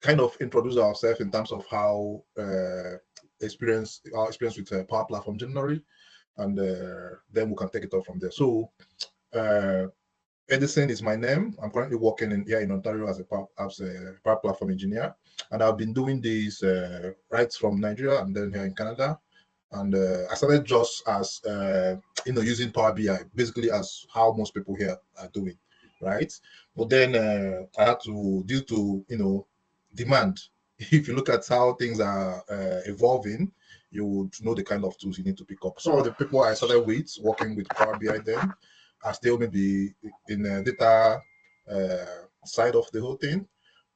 kind of introduce ourselves in terms of how our experience with Power Platform generally, and then we can take it off from there. So Edison is my name. I'm currently working here in Ontario as a Power Platform engineer, and I've been doing this right from Nigeria and then here in Canada. And I started just as using Power BI, basically as how most people here are doing, right? But then I had to, due to demand. If you look at how things are evolving, you would know the kind of tools you need to pick up. Some of the people I started with working with Power BI then are still maybe in the data side of the whole thing.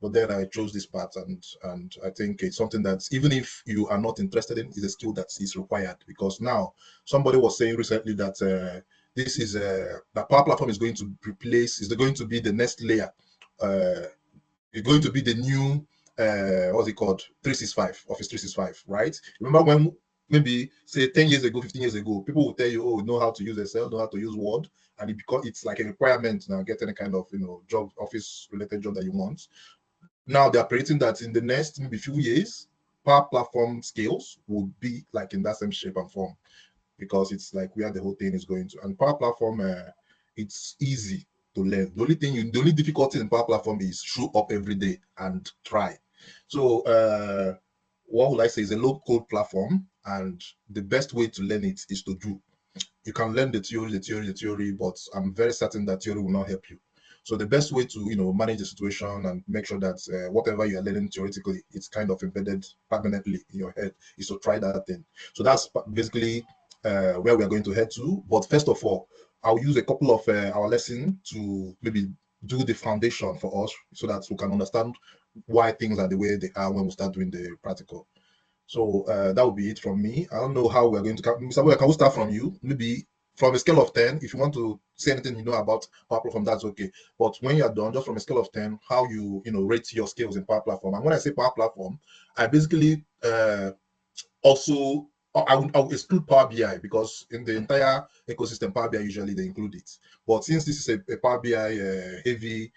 But then I chose this path, and I think it's something that even if you are not interested in, is a skill that is required. Because now somebody was saying recently that this is the Power Platform is going to is going to be the next layer. It's going to be the new what's it called, 365, Office 365, right? Remember when maybe say 10 years ago, 15 years ago, people will tell you, oh, know how to use Excel, know how to use Word, and because it's like a requirement now, get any kind of job, office related job that you want. Now they are predicting that in the next maybe few years, Power Platform skills will be like in that same shape and form, because it's like where the whole thing is going to. And Power Platform, it's easy to learn. The only difficulty in Power Platform is show up every day and try. So what would I say is a low code platform, and the best way to learn it is to do. You can learn the theory, but I'm very certain that theory will not help you. So the best way to manage the situation and make sure that whatever you are learning theoretically, it's kind of embedded permanently in your head, is to try that thing. So that's basically where we are going to head to. But first of all, I'll use a couple of our lessons to maybe do the foundation for us, so that we can understand why things are the way they are when we start doing the practical. So that would be it from me. I don't know how we're going to Mr. Boy, can we start from you? Maybe from a scale of 10, if you want to say anything about Power Platform, that's okay. But when you're done, just from a scale of 10, how you rate your skills in Power Platform. And when I say Power Platform, I basically also I would exclude Power BI, because in the entire ecosystem, Power BI usually they include it. But since this is a Power BI heavy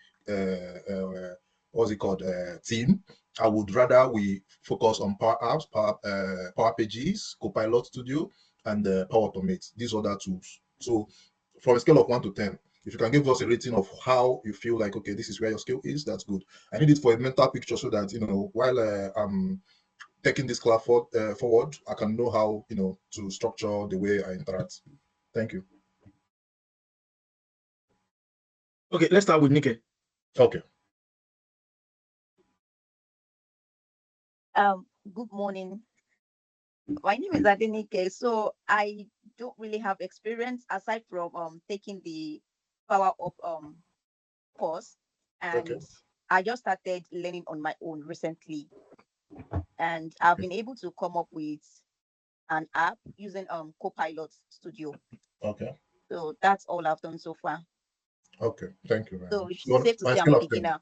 what's it called, team, I would rather we focus on Power Apps, Power Pages, Copilot Studio, and Power Automate, these other tools. So from a scale of 1 to 10, if you can give us a rating of how you feel like, okay, this is where your skill is, that's good. I need it for a mental picture, so that while I'm taking this class forward, I can know how to structure the way I interact. Thank you. Okay, let's start with Nike. Okay. Good morning. My name is Adenike. So I don't really have experience aside from taking the Power Up course, and Okay. I just started learning on my own recently, and I've been able to come up with an app using Copilot Studio. Okay. So that's all I've done so far. Okay. Thank you very So much. it's safe to say I'm scale a of 10. beginner.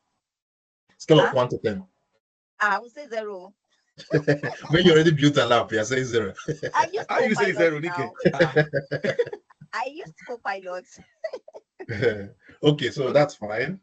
Scale of 1 to 10. I would say 0. When you already built an app, you're saying 0. I used How you say Copilot 0, now. Nike? I used Copilot. Okay, so that's fine.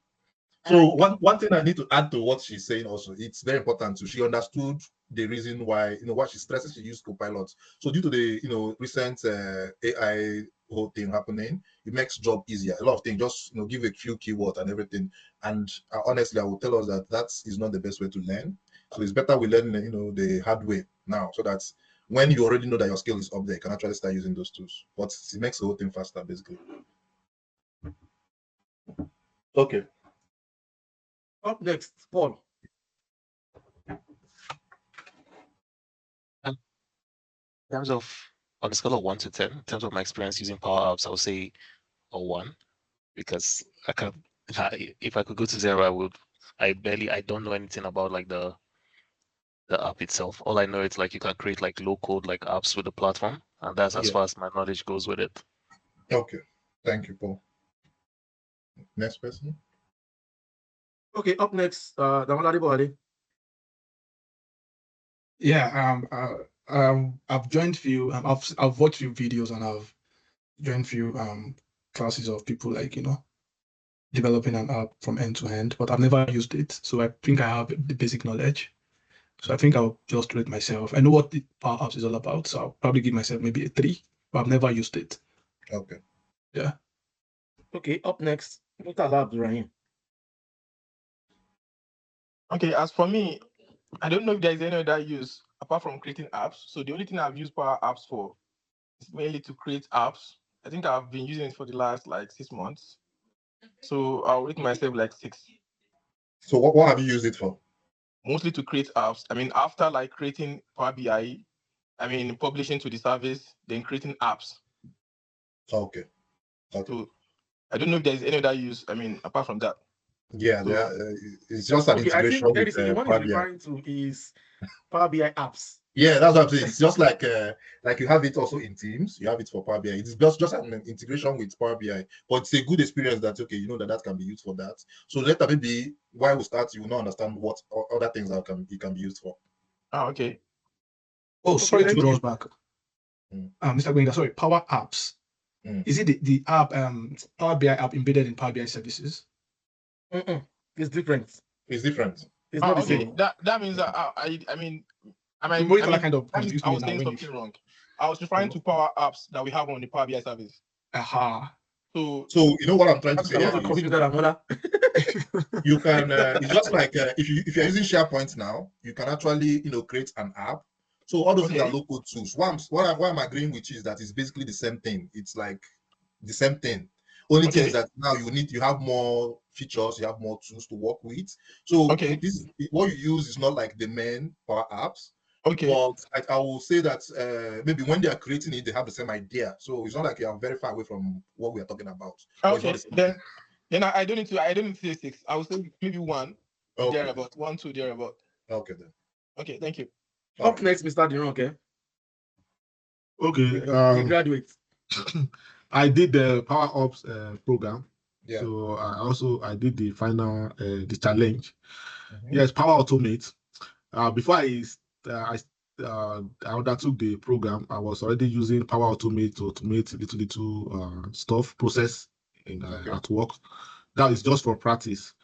So one thing I need to add to what she's saying also, it's very important. So she understood the reason why, what she stresses, she used Copilot. So due to the, recent AI whole thing happening, it makes job easier. A lot of things, just, give a few keywords and everything. And honestly, I will tell us that is not the best way to learn. So it's better we learn, the hard way now, so that when you already know that your skill is up there, you can actually start using those tools. But it makes the whole thing faster, basically. Okay. Up next, Paul. In terms of, on a scale of 1 to 10, in terms of my experience using Power Apps, I would say a 1, because if I could go to 0, I don't know anything about like the app itself. All I know is like you can create like low code like apps with the platform, and that's as far as my knowledge goes with it. Okay. Thank you, Paul. Next person. Okay, up next, Damalade Boade. Yeah, I've joined few, I've watched few videos, and I've joined few classes of people like developing an app from end to end, but I've never used it. So I think I have the basic knowledge. So I think I'll just rate myself. I know what the Power Apps is all about, so I'll probably give myself maybe a 3, but I've never used it. Okay. Yeah. Okay, up next, Mr. Abdurrahim. Okay, as for me, I don't know if there's any other use apart from creating apps. So the only thing I've used Power Apps for is mainly to create apps. I think I've been using it for the last like 6 months. So I'll rate myself like 6. So what have you used it for? Mostly to create apps. I mean, after like creating Power BI, I mean, publishing to the service, then creating apps. Okay. Okay. So I don't know if there's any other use, I mean, apart from that. Yeah, So- it's just an Okay, I integration think with the one Power he's BI. referring to is Power BI apps. Yeah, that's what I'm saying. It's just like you have it also in Teams. You have it for Power BI. It's just an integration with Power BI, but it's a good experience. That okay, you know that can be used for that. So later maybe while we start, you will not understand what other things that it can be used for. Okay. Oh, sorry to thank draw you. us back. Mm. Mr. Gwenga, sorry, Power Apps. Mm. Is it the app, Power BI app embedded in Power BI services? It's different. It's different. It's not the Okay. same. That means that I mean, I Monitor kind of that means confused I me was now saying when you. something wrong. I was referring to Power Apps that we have on the Power BI service. Aha. So So you know what I'm trying to That's say a lot here of is confusion that Amola. you can it's just like if you're using SharePoint now, you can actually create an app. So all those things are Okay. local tools. What I'm agreeing with you is that it's basically the same thing. It's like the same thing. Only thing Okay. is that now you have more features, you have more tools to work with. So Okay. what you use is not like the main Power Apps. Okay. But I will say that maybe when they are creating it, they have the same idea. So it's not like you are very far away from what we are talking about. But it's not Okay. the same thing. Then I don't need to say 6. I would say maybe 1 Okay. thereabout. 1, 2 thereabout. Okay then. Okay, thank you. All Up right. next, Mr. Diron, okay? Okay. You graduate. I did the Power Ops program. Yeah. So I did the final the challenge. Mhm. Yes, Power Automate. Before I undertook the program, I was already using Power Automate to automate little stuff process Okay. at work. That is just for practice.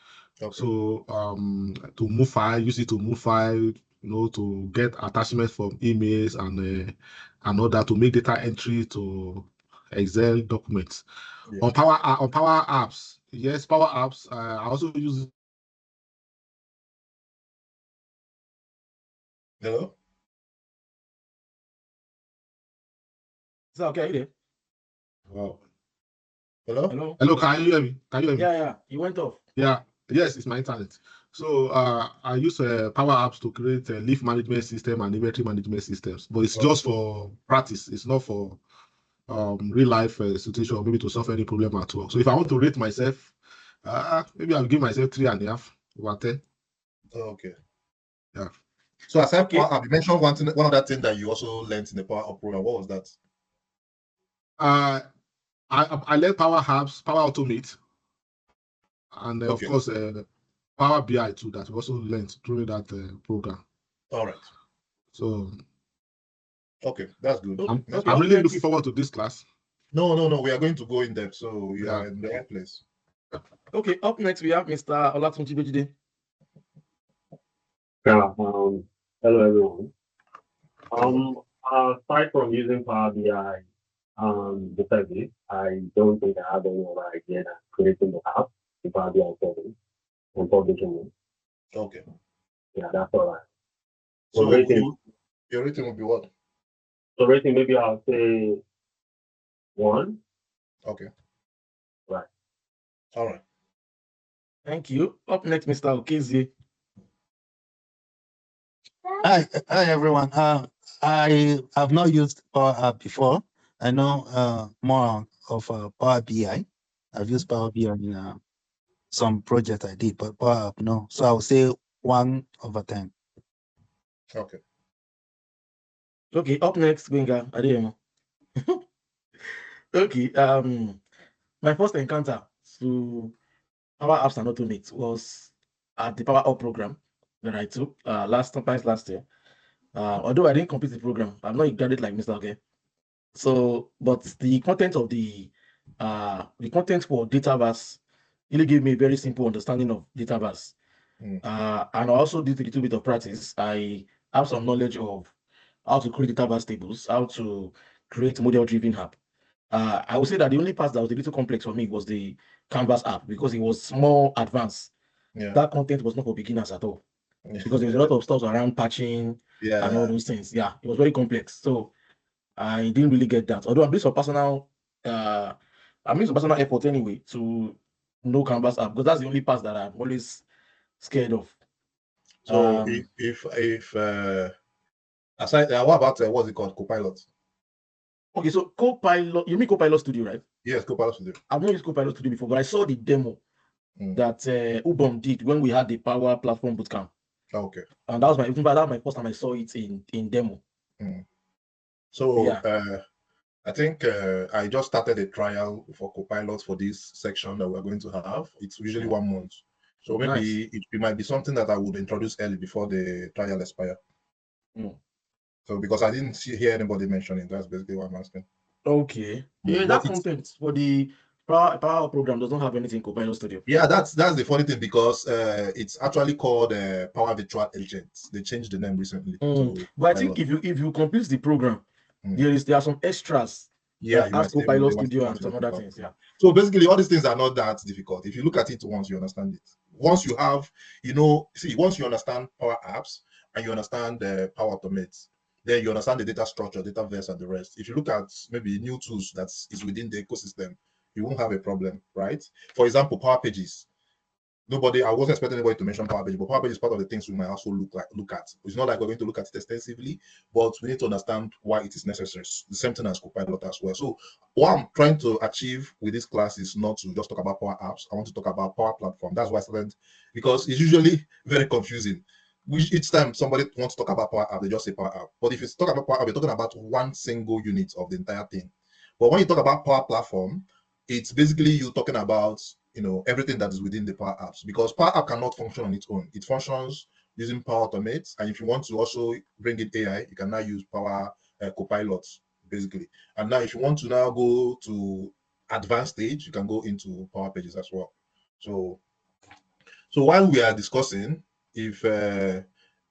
Okay. So to move file, use it to move file, to get attachment from emails and all that, to make data entry to Excel documents. Yeah. On Power Apps, yes, Power Apps. I also use. Hello? Is that okay? Are you there? Wow. Hello? Hello? Hello, can you hear me? Can you hear me? Yeah. You went off. Yeah. Yes, it's my internet. So I use Power Apps to create a leaf management system and inventory management systems, but it's just for practice. It's not for real life situation, or maybe to solve any problem at work. So if I want to rate myself, maybe I'll give myself 3.5 over 10. Okay. Yeah. So aside Okay. Power App, you mentioned one other thing that you also learned in the Power Up program. What was that? I learned Power Apps, Power Automate, and Okay. of course Power BI too, that we also learned during that program. All right. So Okay, that's good. I'm Okay. really Next. looking forward to this class. No. We are going to go in depth, so you are in the right place. Okay, up next we have Mr. Olatunji Bejide. Yeah, hello everyone. Aside from using Power BI, the service, I don't think I have any other idea than creating the app, the Power BI service, and publishing it. Okay. Yeah, that's all right. So rating, your rating will be what? so rating, maybe I'll say 1. Okay. Right. All right. Thank you. Up next, Mr. Okezie. Hi everyone. I have not used Power App before. I know more of Power BI. I've used Power BI in some project I did, but Power App no. So I would say 1 over 10. Okay. Okay, up next, Gwenga Adeyemo. Okay, my first encounter to Power Apps and Automate was at the Power Up program that I took last year. Although I didn't complete the program, I'm not a graduate like Mr. Okay. So, but the content of the content for Dataverse really gave me a very simple understanding of Dataverse. Mm. And I also did a little bit of practice. I have some knowledge of how to create Dataverse tables, how to create model-driven app. I would say that the only part that was a little complex for me was the Canvas app because it was more advanced. Yeah. That content was not for beginners at all because there was a lot of stuff around patching and all Yeah. those things. Yeah, it was very complex. So I didn't really get that. Although I'm doing some personal, I'm doing some personal effort anyway to know Canvas app because that's the only part that I'm always scared of. So Um, if aside what about what's it called, Copilot? okay, so Copilot, you mean Copilot Studio, right? Yes, Copilot Studio. I've not used Copilot Studio before, but I saw the demo Mm. that Ubom did when we had the Power Platform Bootcamp. Okay. And that was my first time I saw it in demo. Mm. So Yeah. I think I just started a trial for Copilot for this section that we're going to have. It's usually 1 month. So maybe it might be something that I would introduce early before the trial expire. Mm. So because I didn't hear anybody mentioning, that's basically what I'm asking. Okay. Yeah, that content for the Power program does not have anything in Copilot Studio. Yeah, that's the funny thing because it's actually called Power Virtual Agents. They changed the name recently. To But I think if you complete the program, there are some extras. Yeah, that has Copilot Studio and some other things. Yeah. So basically, all these things are not that difficult. If you look at it once, you understand it. Once you have, once you understand Power Apps and you understand Power Automate, then you understand the data structure, Dataverse, and the rest. If you look at maybe new tools that is within the ecosystem, you won't have a problem, right? For example, Power Pages. I wasn't expecting anybody to mention Power Pages, but Power Pages is part of the things we might also look at. It's not like we're going to look at it extensively, but we need to understand why it is necessary. The same thing as Copilot as well. So what I'm trying to achieve with this class is not to just talk about Power Apps. I want to talk about Power Platform. That's why I started, because it's usually very confusing. Each time somebody wants to talk about Power App, they just say Power App. But if you talk about Power App, you're talking about one single unit of the entire thing. But when you talk about Power Platform, it's basically you talking about everything that is within the Power Apps, because Power App cannot function on its own. It functions using Power Automate, and if you want to also bring in AI, you can now use Power Copilot basically. And now if you want to now go to advanced stage, you can go into Power Pages as well. So while we are discussing, if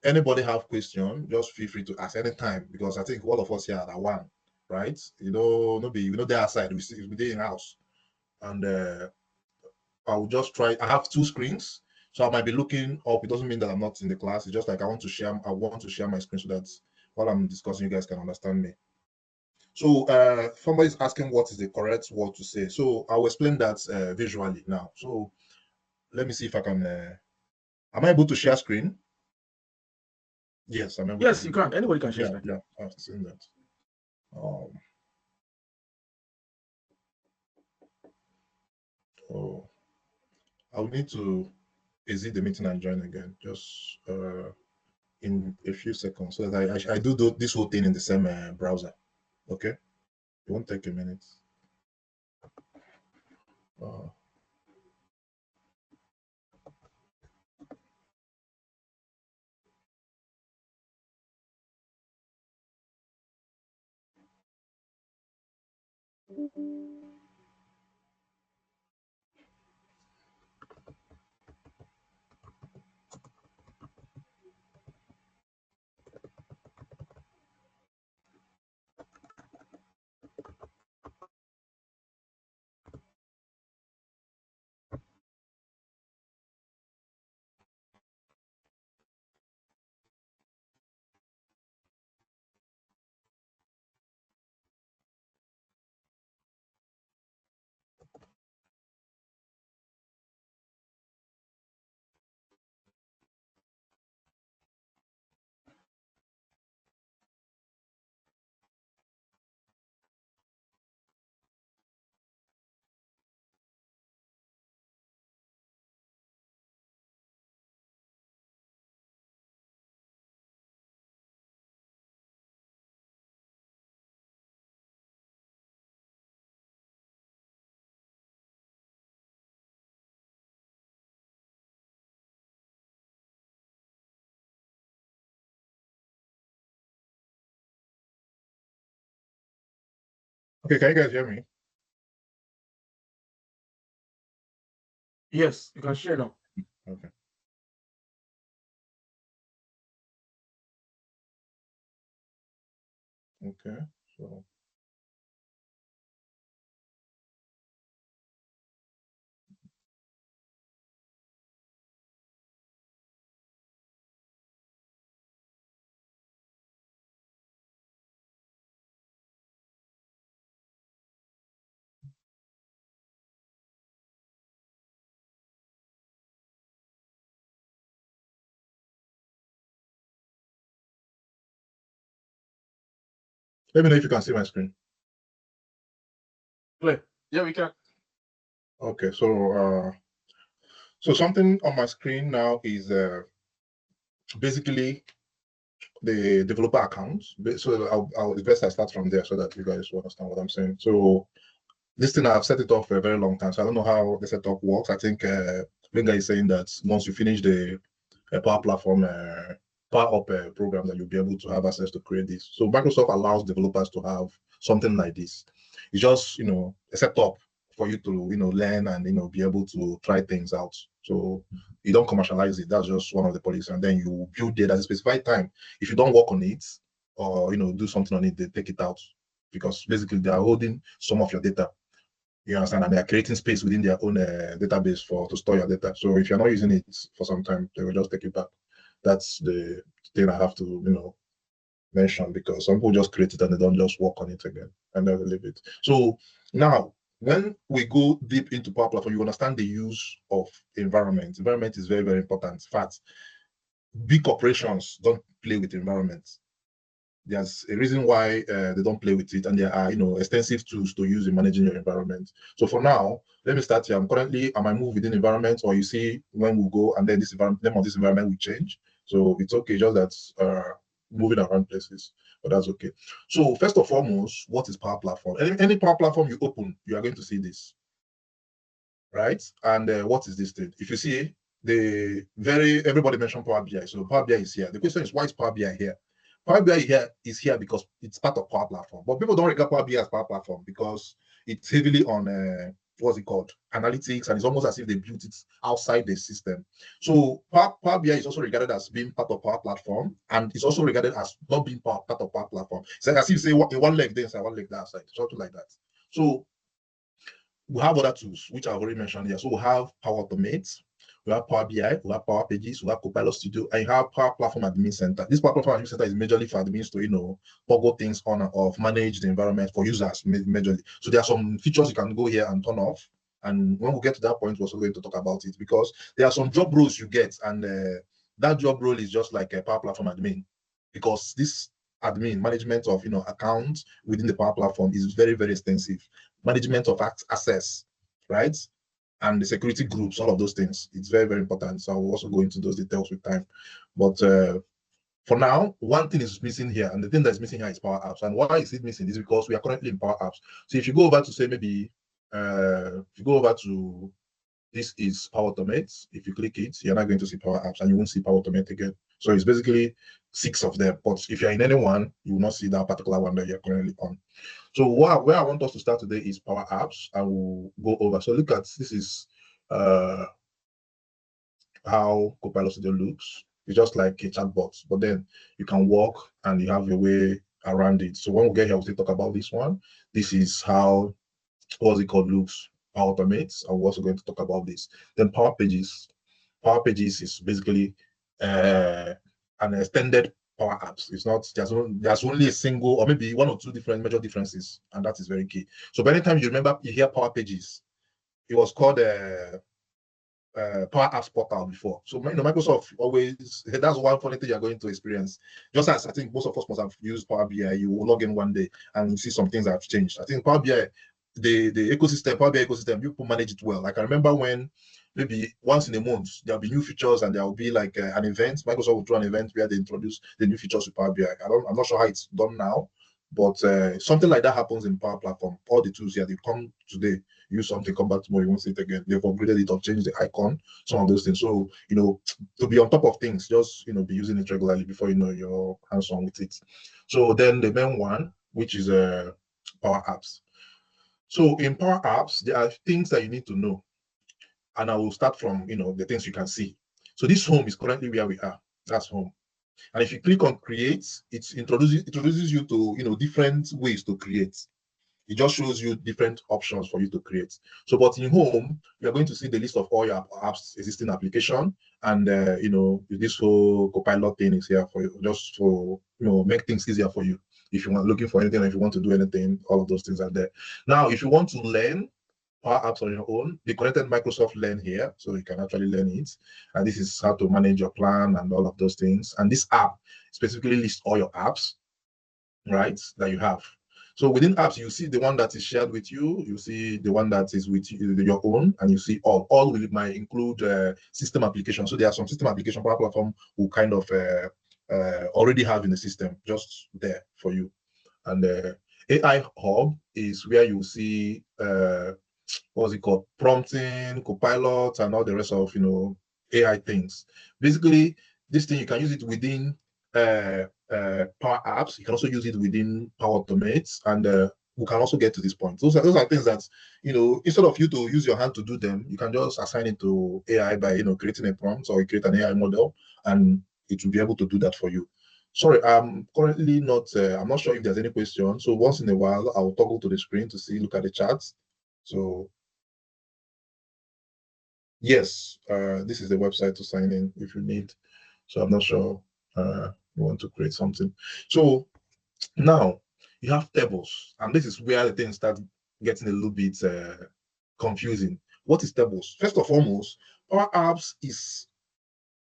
anybody have question, just feel free to ask anytime, because I think all of us here are one, right? They're outside, we in house. And I'll just try. I have 2 screens, so I might be looking up. It doesn't mean that I'm not in the class. It's just like I want to share my screen so that while I'm discussing, you guys can understand me. So somebody's asking what is the correct word to say. So I'll explain that visually now. So let me see if I can. Am I able to share screen? Yes, I'm able. Yes, you can. Anybody can share screen. Yeah, I've seen that. I'll need to exit the meeting and join again, just in a few seconds, so that I do this whole thing in the same browser. Okay, it won't take a minute. Okay, can you guys hear me? Yes, you can share now. Okay. Okay. So let me know if you can see my screen. Clear. Yeah, we can. Okay. So something on my screen now is basically the developer accounts. So it's best I start from there so that you guys will understand what I'm saying. So this thing I've set it up for a very long time, so I don't know how the setup works. I think Venga is saying that once you finish the Power Platform Power Up program, that you'll be able to have access to create this. So Microsoft allows developers to have something like this. It's just a setup for you to learn and be able to try things out. So you don't commercialize it. That's just one of the policies, and then you build it at a specified time. If you don't work on it or do something on it, they take it out because basically they are holding some of your data. You understand? And they are creating space within their own database to store your data. So if you're not using it for some time, they will just take it back. That's the thing I have to mention, because some people just create it and they don't just work on it again and then they leave it. So now, when we go deep into Power Platform, you understand the use of environment. Environment is very, very important. In fact, big corporations don't play with environment. There's a reason why they don't play with it, and there are extensive tools to use in managing your environment. So for now, let me start here. I might move within environment, or you see when we go, and then this environment, name of this environment will change. So it's okay, just that moving around places, but that's okay. So first and foremost, what is Power Platform? Any Power Platform you open, you are going to see this, right? And what is this thing? If you see everybody mentioned Power BI, so Power BI is here. The question is, why is Power BI here? Power BI is here because it's part of Power Platform. But people don't regard Power BI as Power Platform because it's heavily on what's it called? Analytics, and it's almost as if they built it outside the system. So Power BI is also regarded as being part of Power Platform, and it's also regarded as not being part of Power Platform. It's like as if you say one leg there inside, one leg that side, something like that. So we have other tools which I've already mentioned here. So we have Power Automate, we have Power BI, we have Power Pages, we have Copilot Studio, and you have Power Platform Admin Center. This Power Platform Admin Center is majorly for admins to toggle things on and off, manage the environment for users majorly. So there are some features you can go here and turn off. And when we get to that point, we're also going to talk about it, because there are some job roles you get, and that job role is just like a Power Platform admin, because this admin management of accounts within the Power Platform is very, very extensive. Management of access, right? And the security groups, all of those things. It's very, very important. So I will also go into those details with time. But for now, one thing is missing here, and the thing that's missing here is Power Apps. And why is it missing? Is because we are currently in Power Apps. So if you go over to say maybe, if you go over to this is Power Automate, if you click it, you're not going to see Power Apps, and you won't see Power Automate again. So it's basically 6 of them. But if you're in any one, you will not see that particular one that you're currently on. So where I want us to start today is Power Apps. I will go over. So look at this is how Copilot Studio looks. It's just like a chatbot, but then you can walk and you have your way around it. So when we get here, we'll still talk about this one. This is how, what's it called, looks. Power Automate, and we're also going to talk about this. Then Power Pages. Power Pages is basically an extended Power Apps. It's not, there's only a single or maybe one or two different major differences, and that is very key. So by the time you hear Power Pages, it was called Power Apps Portal before. So Microsoft always, that's one funny thing you're going to experience. Just as I think most of us must have used Power BI, you will log in one day and you see some things that have changed. I think Power BI, the ecosystem, Power BI ecosystem, people manage it well. Like I remember when maybe once in a month there'll be new features, and there'll be like an event. Microsoft will do an event where they introduce the new features to Power BI. I'm not sure how it's done now, but something like that happens in Power Platform. All the tools here, they come today, use something, come back tomorrow, you won't see it again. They've upgraded it or changed the icon, some of those things. So, to be on top of things, just, be using it regularly before you're hands-on with it. So then the main one, which is Power Apps. So in Power Apps, there are things that you need to know. and I will start from, the things you can see. So this home is currently where we are. That's home. And if you click on create, it introduces you to, different ways to create. It just shows you different options for you to create. So, but in home, you're going to see the list of all your apps, existing application, and this whole Copilot thing is here for you, just for make things easier for you. If you want looking for anything, if you want to do anything, all of those things are there. Now, if you want to learn Power Apps on your own, the connected Microsoft Learn here, so you can actually learn it. And this is how to manage your plan and all of those things. And this app specifically lists all your apps, right, that you have. So within apps, you see the one that is shared with you, you see the one that is with you, your own, and you see all. All might include system applications. So there are some system application Power Platform will kind of already have in the system, just there for you. And AI Hub is where you see what's it called, prompting, Copilot, and all the rest of AI things. Basically, this thing you can use it within Power Apps. You can also use it within Power Automate, and we can also get to this point. Those are things that instead of you to use your hand to do them, you can just assign it to AI by creating a prompt, or you create an AI model, and it will be able to do that for you. Sorry, I'm currently not. I'm not sure if there's any question. So once in a while, I'll toggle to the screen to look at the charts. So yes, this is the website to sign in if you need. So I'm not sure you want to create something. So now you have tables, and this is where the things start getting a little bit confusing. What is tables? First of foremost, Power Apps is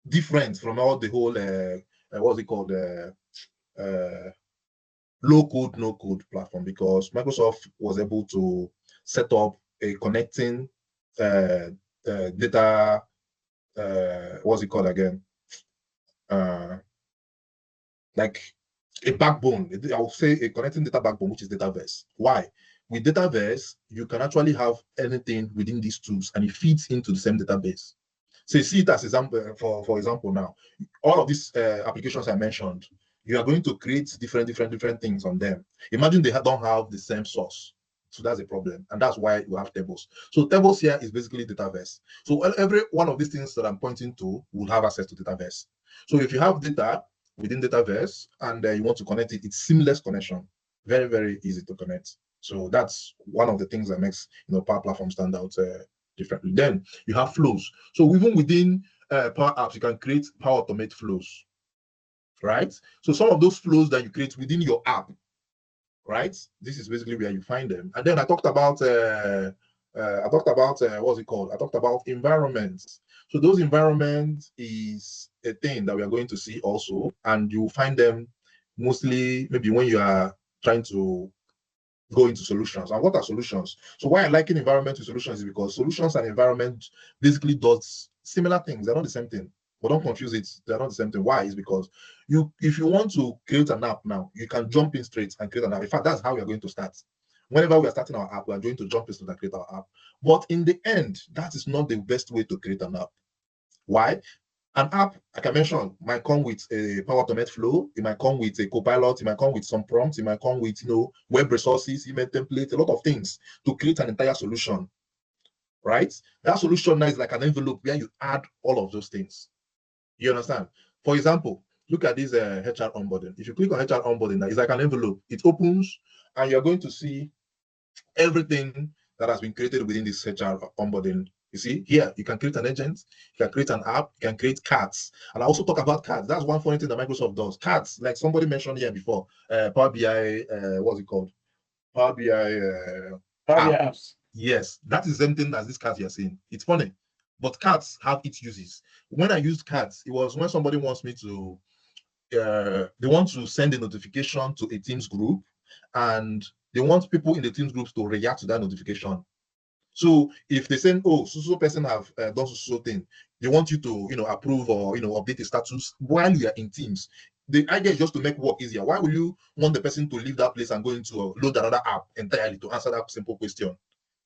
different from all the whole what's it called, low code, no code platform, because Microsoft was able to set up a connecting data, what's it called again? Like a backbone. I will say a connecting data backbone, which is Dataverse. Why? With Dataverse, you can actually have anything within these tools, and it feeds into the same database. So you see it as example, for example, now all of these applications I mentioned, you are going to create different things on them. Imagine they don't have the same source. So that's a problem, and that's why you have tables. So tables here is basically Dataverse. So every one of these things that I'm pointing to will have access to Dataverse. So if you have data within Dataverse and you want to connect it, it's seamless connection, very, very easy to connect. So that's one of the things that makes Power Platform stand out differently. Then you have flows. So even within Power Apps, you can create Power Automate flows, right? So some of those flows that you create within your app, right? This is basically where you find them. And then I talked about what's it called? I talked about environments. So those environments is a thing that we are going to see also, and you find them mostly maybe when you are trying to go into solutions. And what are solutions? So why I liken environment to solutions is because solutions and environment basically does similar things. They're not the same thing. But don't confuse it. They're not the same thing. Why? Is because if you want to create an app now, you can jump in straight and create an app. In fact, that's how we are going to start. Whenever we are starting our app, we are going to jump in straight and create our app. But in the end, that is not the best way to create an app. Why? An app, like I mentioned, might come with a Power Automate flow. It might come with a Copilot. It might come with some prompts. It might come with web resources, email templates, a lot of things to create an entire solution. Right? That solution now is like an envelope where you add all of those things. You understand? For example, look at this HR onboarding. If you click on HR onboarding, it's like an envelope. It opens, and you're going to see everything that has been created within this HR onboarding. You see here, you can create an agent, you can create an app, you can create cards. And I also talk about cards. That's one funny thing that Microsoft does. Cards, like somebody mentioned here before, Power BI, what's it called? Power BI apps. Yes, that is the same thing as this cards you're seeing. It's funny, but cards have its uses. When I used cards, it was when somebody wants me to, they want to send a notification to a Teams group, and they want people in the Teams groups to react to that notification. So if they say, oh, so person have done so thing, they want you to, approve or, update the status while you are in Teams. The idea is just to make work easier. Why will you want the person to leave that place and go into load another app entirely to answer that simple question?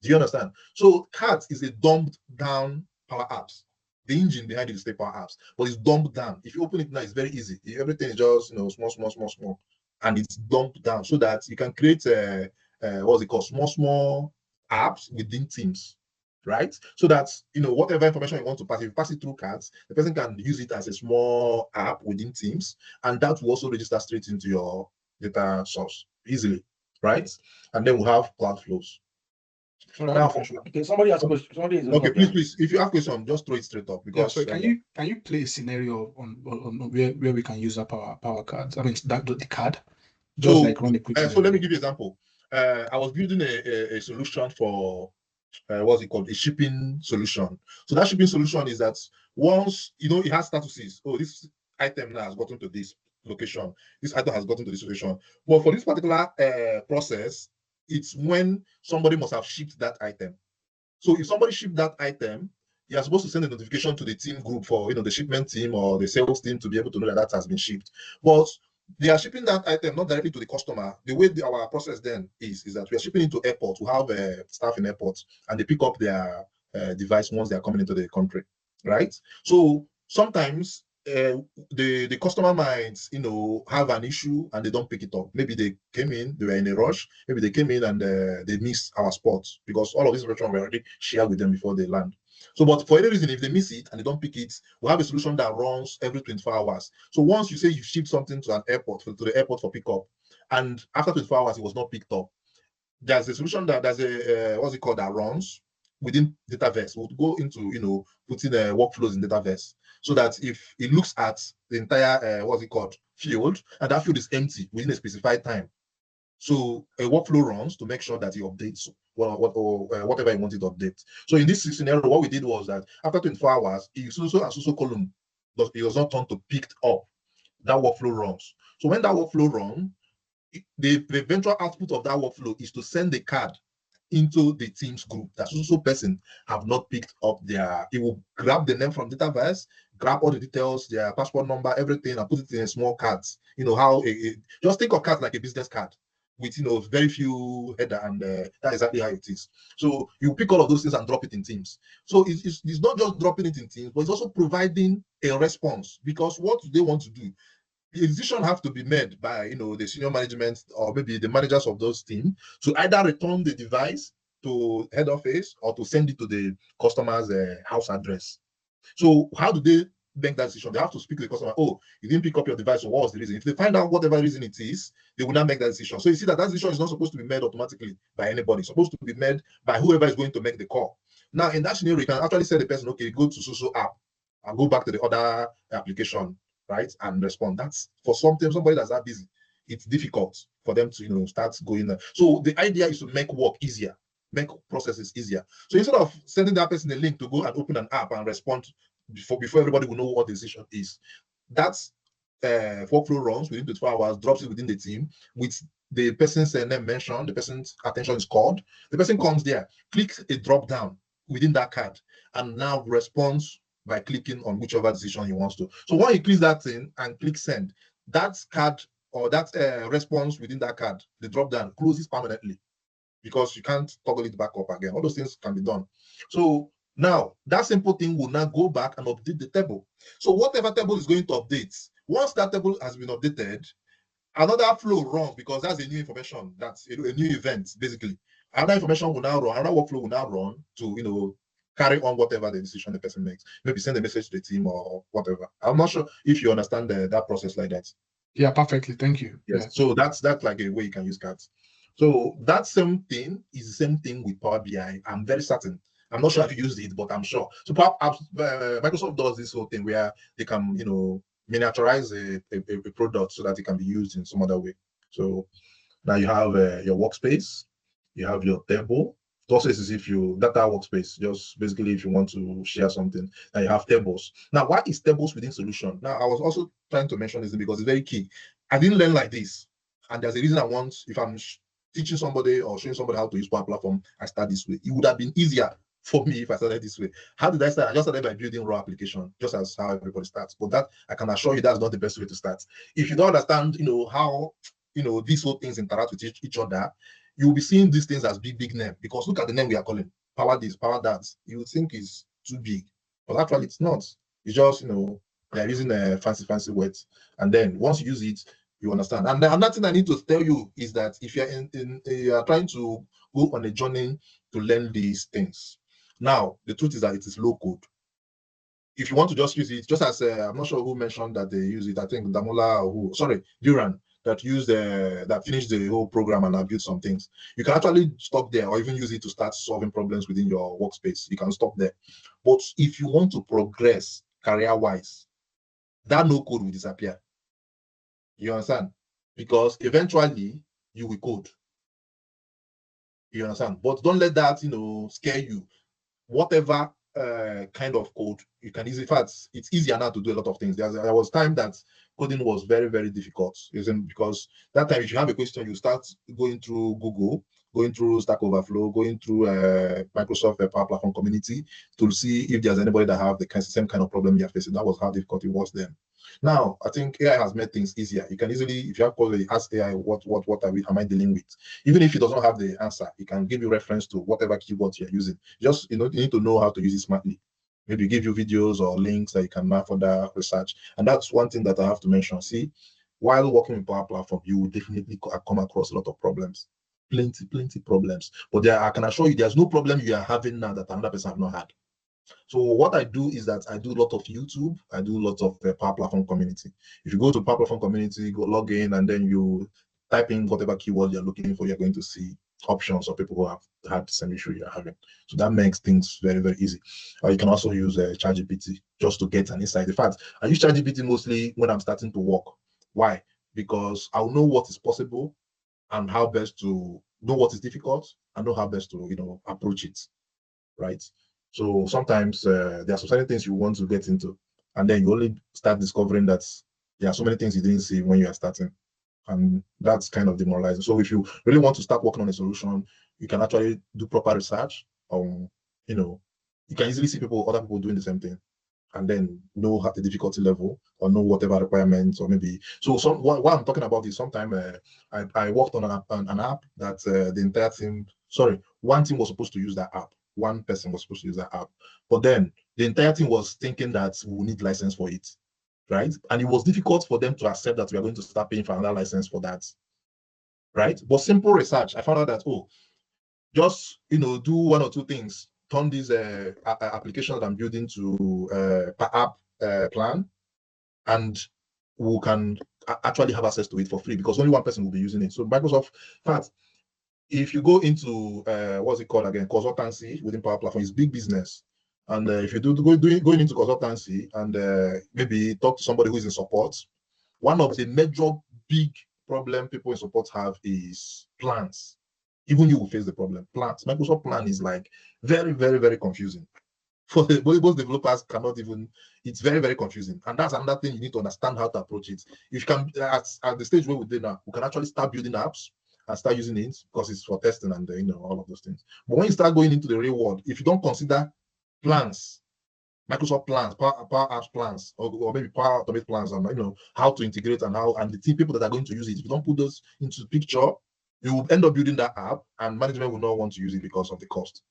Do you understand? So Cards is a dumbed down Power Apps. The engine behind it is the Power Apps, but it's dumbed down. If you open it now, it's very easy. Everything is just, small, and it's dumbed down so that you can create what's it called, small apps within Teams. right? So that, whatever information you want to pass, if you pass it through cards, the person can use it as a small app within Teams, and that will also register straight into your data source easily, right? And then we'll have cloud flows. Now, Okay, somebody has a question. Somebody is okay, please, if you have question, just throw it straight up. Yeah, Because so can you play a scenario on where we can use our power cards? I mean, the card, just like run a quick. so let me give you an example. I was building a solution for what's it called, a shipping solution. So that shipping solution is that once it has statuses. Oh, this item now has gotten to this location. This item has gotten to this location. But for this particular process, it's when somebody must have shipped that item. So if somebody shipped that item, you are supposed to send a notification to the team group for the shipment team or the sales team to be able to know that has been shipped. But they are shipping that item not directly to the customer. The way our process then is that we are shipping into airport. We have staff in airports, and they pick up their device once they are coming into the country, right? So sometimes the customer might have an issue and they don't pick it up. Maybe they came in, they were in a rush. Maybe they came in and they missed our spot, because all of this information we already shared with them before they land. So, but for any reason, if they miss it and they don't pick it, we have a solution that runs every 24 hours. So once you say you shipped something to an airport, to the airport for pickup, and after 24 hours it was not picked up, there's a solution there's a what's it called, that runs within Dataverse. We'll go into putting workflows in Dataverse, so that if it looks at the entire what's it called, field, and that field is empty within a specified time, so a workflow runs to make sure that it updates whatever you want it to update. So in this scenario, what we did was that after 24 hours, if so column it was not turned to picked up, that workflow runs. So when that workflow runs, the eventual output of that workflow is to send the card into the Teams group that so person have not picked up it will grab the name from Dataverse, grab all the details, their passport number, everything, and put it in a small cards. Just think of cards like a business card with very few header, and that's exactly how it is. So you pick all of those things and drop it in Teams. So it's not just dropping it in Teams, but it's also providing a response, because what they want to do, the decision have to be made by the senior management or maybe the managers of those teams to either return the device to head office or to send it to the customer's house address. So how do they make that decision? They have to speak to the customer. Oh, you didn't pick up your device, so what was the reason? If they find out whatever reason it is, they will not make that decision. So you see that decision is not supposed to be made automatically by anybody. It's supposed to be made by whoever is going to make the call. Now in that scenario, you can actually say the person, okay, go to so app and go back to the other application, right, and respond. That's for somebody that's that busy, it's difficult for them to start going there. So the idea is to make work easier, make processes easier. So instead of sending that person a link to go and open an app and respond before everybody will know what the decision is, that's workflow runs within 24 hours, drops it within the team with the person's name mentioned, the person's attention is called, the person comes there, clicks a drop down within that card, and now responds by clicking on whichever decision he wants to. So when he clicks that thing and clicks send, that card or that response within that card, the drop down closes permanently, because you can't toggle it back up again. All those things can be done. So now that simple thing will now go back and update the table. So whatever table is going to update, once that table has been updated, another flow runs, because that's a new information, that's a new event basically. Another information will now run, another workflow will now run to carry on whatever the decision the person makes. Maybe send a message to the team or whatever. I'm not sure if you understand that process like that. Yeah, perfectly. Thank you. Yes. Yeah. So that's like a way you can use cards. So that same thing is the same thing with Power BI. I'm very certain. I'm not sure if you used it, but I'm sure. So Microsoft does this whole thing where they can, miniaturize a product so that it can be used in some other way. So now you have your workspace, you have your table. Process is if you data workspace, just basically if you want to share something, and you have tables. Now, why is tables within solution? Now, I was also trying to mention this because it's very key. I didn't learn like this, and there's a reason I want, if I'm teaching somebody or showing somebody how to use Power Platform, I start this way. It would have been easier for me if I started this way. How did I start? I just started by building raw application, just as how everybody starts. But that I can assure you that's not the best way to start. If you don't understand, how these whole things interact with each other, you'll be seeing these things as big name, because look at the name we are calling, power this, power that. You would think is too big, but actually it's not. It's just they're using fancy words, and then once you use it, you understand. And another thing I need to tell you is that if you're you are trying to go on a journey to learn these things, Now, the truth is that it is low code. If you want to just use it, just as I'm not sure who mentioned that they use it. I think Damola or Duran, that used that finished the whole program and have built some things. You can actually stop there or even use it to start solving problems within your workspace. You can stop there. But if you want to progress career-wise, that no code will disappear. You understand? Because eventually you will code. You understand? But don't let that, scare you. Whatever kind of code you can easily, in fact, it's easier now to do a lot of things. There was time that coding was very, very difficult, because that time if you have a question, you start going through Google, going through Stack Overflow, going through Microsoft Power Platform community to see if there's anybody that have the same kind of problem you're facing. That was how difficult it was then. Now, I think AI has made things easier. You can easily, if you have quality, ask AI, what am I dealing with? Even if it doesn't have the answer, it can give you reference to whatever keywords you're using. Just, you need to know how to use it smartly. Maybe give you videos or links that you can further research. And that's one thing that I have to mention. See, while working with Power Platform, you will definitely come across a lot of problems. Plenty problems. But I can assure you, there's no problem you are having now that another person have not had. So what I do is that I do a lot of YouTube. I do lots of Power Platform community. If you go to Power Platform community, go log in, and then you type in whatever keyword you're looking for, you're going to see options of people who have had the same issue you're having. So that makes things very, very easy. Or you can also use ChatGPT just to get an insight. In fact, I use ChatGPT mostly when I'm starting to work. Why? Because I'll know what is possible and how best to know what is difficult and know how best to approach it, right? So sometimes there are so many things you want to get into, and then you only start discovering that there are so many things you didn't see when you are starting, and that's kind of demoralizing. So if you really want to start working on a solution, you can actually do proper research. You can easily see other people doing the same thing, and then know the difficulty level or know whatever requirements, or maybe. So what I'm talking about is sometime I worked on an app that the entire team, one team was supposed to use that app. One person was supposed to use that app, but then the entire team was thinking that we need license for it, right? And it was difficult for them to accept that we are going to start paying for another license for that, right? But simple research, I found out that just do one or two things. Turn these applications that I'm building to per app plan, and we can actually have access to it for free because only one person will be using it. So Microsoft, in fact, if you go into what's it called again, consultancy within Power Platform, is big business. And if you going into consultancy and maybe talk to somebody who is in support, one of the major big problem people in support have is plans. Even you will face the problem. Plans. Microsoft plan is like very, very, very confusing. For most developers cannot even, it's very, very confusing. And that's another thing you need to understand how to approach it. If you can, at the stage where we're now, we can actually start building apps and start using it because it's for testing and all of those things. But when you start going into the real world, if you don't consider plans, Microsoft plans, Power Apps plans, or maybe Power Automate plans, and how to integrate and the team people that are going to use it, if you don't put those into the picture, you will end up building that app and management will not want to use it because of the cost.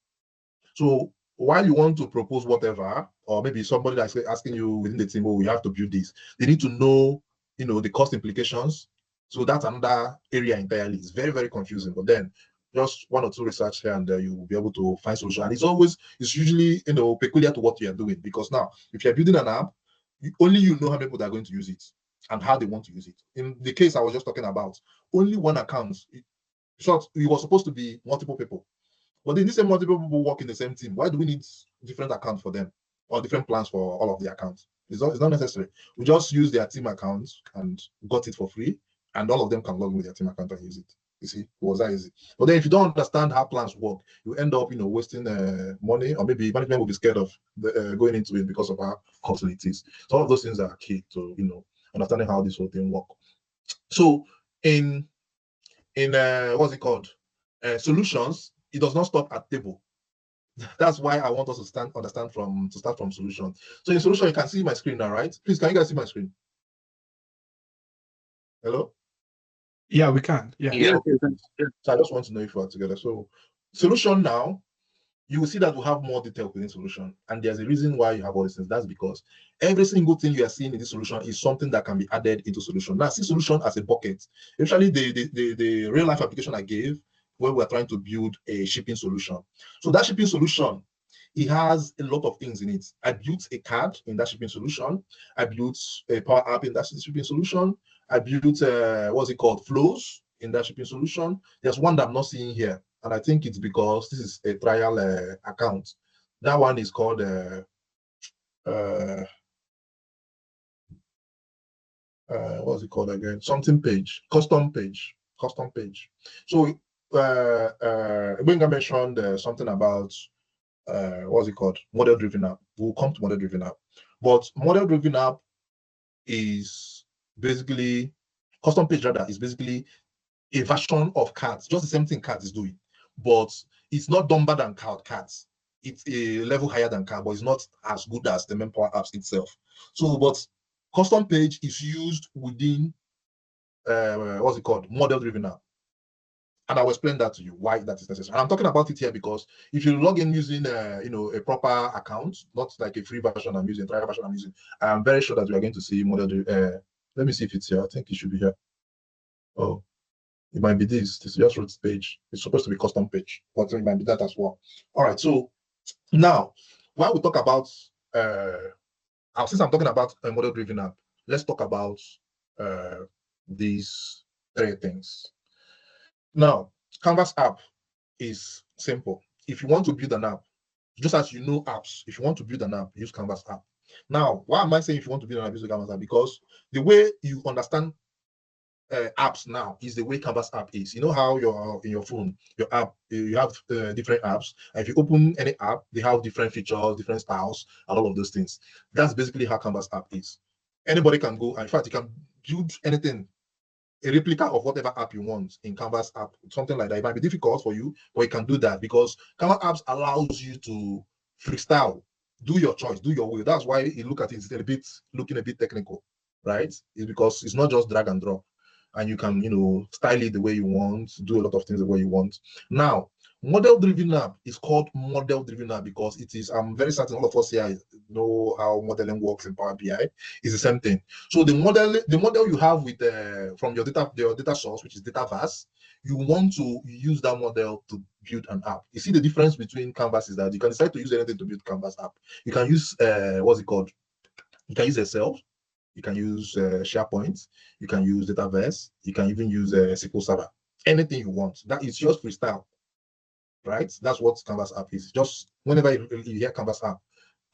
So while you want to propose whatever, or maybe somebody that's asking you within the team, we have to build this, they need to know, the cost implications. So that's another area entirely. It's very, very confusing. But then just one or two research here and there, you will be able to find solution. And it's usually, peculiar to what you're doing. Because now, if you're building an app, only you know how many people are going to use it and how they want to use it. In the case I was just talking about, only one account. It was supposed to be multiple people. But then these same multiple people work in the same team. Why do we need different accounts for them or different plans for all of the accounts? It's not necessary. We just use their team accounts and got it for free, and all of them can log in with their team account and use it. You see, it was that easy. But then if you don't understand how plans work, you end up, wasting money, or maybe management will be scared of going into it because of how costly it is. So all of those things are key to, understanding how this whole thing works. So in what's it called? Solutions, it does not stop at table. That's why I want us to start from solution. So in solution, you can see my screen now, right? Please, can you guys see my screen? Hello? Yeah, we can. Yeah. So I just want to know if we're together. So solution now, you will see that we have more detail within solution. And there's a reason why you have all these things. That's because every single thing you are seeing in this solution is something that can be added into solution. Now, see solution as a bucket. Actually, the real life application I gave, where we're trying to build a shipping solution. So that shipping solution it has a lot of things in it. I built a card in that shipping solution. I built a Power App in that shipping solution. I built what's it called, flows in that shipping solution. There's one that I'm not seeing here, and I think it's because this is a trial account. That one is called what's it called again? Something page, custom page. So Benga mentioned something about what's it called? Model-driven app. We'll come to model-driven app. But model-driven app is basically, custom page rather, is basically a version of cards, just the same thing cards is doing. But it's not dumber than cards. It's a level higher than card, but it's not as good as the main Power Apps itself. So, but custom page is used within what's it called? Model-driven app. And I'll explain that to you why that is necessary. And I'm talking about it here because if you log in using a proper account, not like a free version I'm using, trial version I'm using, I'm very sure that we are going to see model. Let me see if it's here. I think it should be here. Oh, it might be this. This just wrote page. It's supposed to be custom page, but it might be that as well. All right. So now, while we talk about since I'm talking about a model-driven app, let's talk about these three things. Now, Canvas app is simple. If you want to build an app, just as you know apps, if you want to build an app, use Canvas app. Now, why am I saying if you want to build an app, use Canvas app? Because the way you understand apps now is the way Canvas app is. You know how in your phone, your app, you have different apps. And if you open any app, they have different features, different styles, and all of those things. That's basically how Canvas app is. Anybody can go, and in fact, you can build anything, a replica of whatever app you want in Canvas app, something like that. It might be difficult for you, but you can do that because Canvas apps allows you to freestyle, do your choice, do your way. That's why you look at it, it's looking a bit technical, right? It's because it's not just drag and drop, and you can, style it the way you want, do a lot of things the way you want. Now, model-driven app is called model-driven app because it is, I'm very certain all of us here know how modeling works in Power BI. It's the same thing. So the model you have with from your data source, which is Dataverse, you want to use that model to build an app. You see the difference between Canvas is that you can decide to use anything to build Canvas app. You can use what's it called? You can use Excel. You can use SharePoint. You can use Dataverse. You can even use SQL Server. Anything you want. That is just freestyle. Right? That's what Canvas app is. Just whenever you hear Canvas app,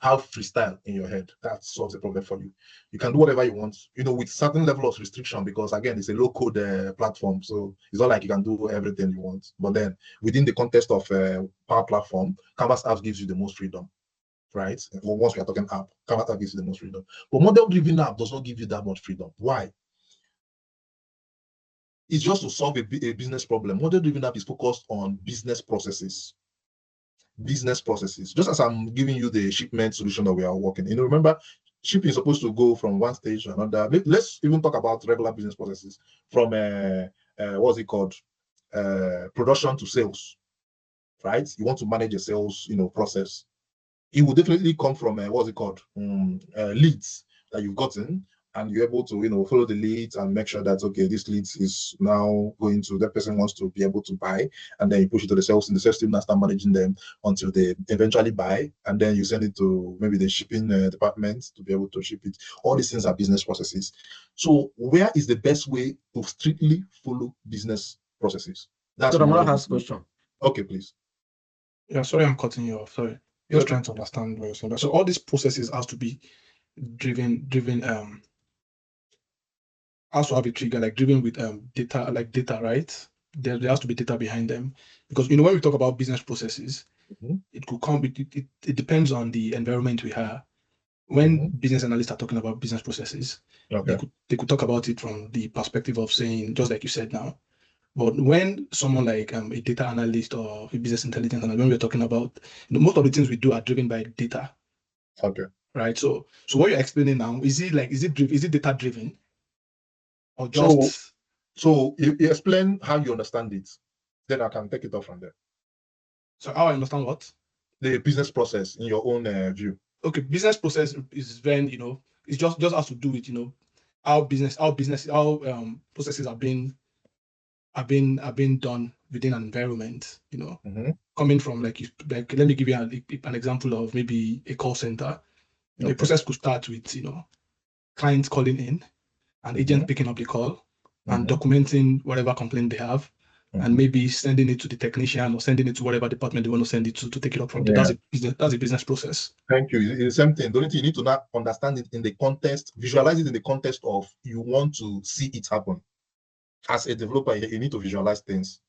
have freestyle in your head. That solves the problem for you. You can do whatever you want, with certain level of restriction because again, it's a low-code platform, so it's not like you can do everything you want. But then within the context of Power Platform, Canvas app gives you the most freedom, right? Well, once we are talking app, Canvas app gives you the most freedom. But model-driven app does not give you that much freedom. Why? It's just to solve a business problem. Model-driven app is focused on business processes. Just as I'm giving you the shipment solution that we are working. Remember, shipping is supposed to go from one stage to another. Let's even talk about regular business processes from what's it called? Production to sales, right? You want to manage a sales, process. It will definitely come from what's it called? Leads that you've gotten. And you're able to, follow the leads and make sure that, okay, this leads is now going to, that person wants to be able to buy, and then you push it to the sales, and the sales team now start managing them until they eventually buy, and then you send it to maybe the shipping department to be able to ship it. All these things are business processes. So where is the best way to strictly follow business processes? That's So Ramona has a question. Okay, please. Yeah, sorry, I'm cutting you off. Sorry. Just trying to understand what you're saying. So all these processes has to be driven has to have a trigger, like driven with data, right? There has to be data behind them. Because when we talk about business processes, it could come, it depends on the environment we have. When business analysts are talking about business processes, they could talk about it from the perspective of saying, just like you said now. But when someone like a data analyst or a business intelligence analyst, when we're talking about most of the things we do are driven by data. Okay. Right. So what you're explaining now, is it data driven? Or just so you explain how you understand it, then I can take it off from there. So how I understand what? The business process in your own view. Okay, business process is when it's just has to do with how processes are being have been done within an environment, you know, Mhm. coming from like let me give you an example of maybe a call center. You know, a Okay. process could start with, you know, clients calling in, an agent picking up the call and documenting whatever complaint they have, and maybe sending it to the technician or sending it to whatever department they want to send it to take it up from there. That's a business process. Thank you. It's the same thing. The only thing you need to now understand it in the context, visualize it in the context of you want to see it happen. As a developer, you need to visualize things.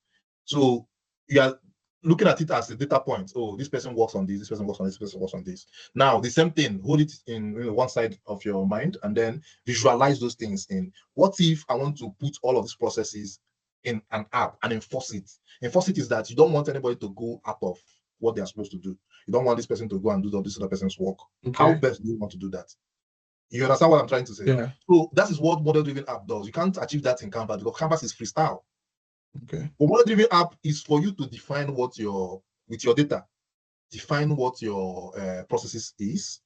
So you are looking at it as a data point. Oh, this person works on this person works on this person works on this. Now, the same thing, hold it in one side of your mind and then visualize those things in. What if I want to put all of these processes in an app and enforce it? Enforce it is that you don't want anybody to go out of what they are supposed to do. You don't want this person to go and do this other person's work. How best do you want to do that? You understand what I'm trying to say? Yeah. So that is what model-driven app does. You can't achieve that in Canvas because Canvas is freestyle. Okay. But model-driven app is for you to define what with your data, define what your processes is,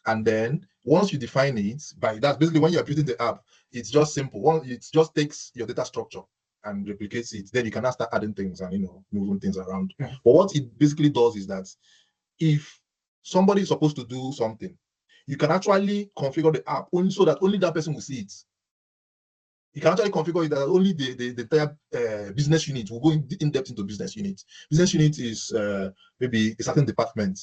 and then once you define it, that's basically when you're building the app. It's just simple. It just takes your data structure and replicates it. Then you can now start adding things and moving things around. Yeah. But what it basically does is that if somebody is supposed to do something, you can actually configure the app only so that only that person will see it. You can actually configure it that only the entire business unit will go in depth into business unit. Business unit is maybe a certain department.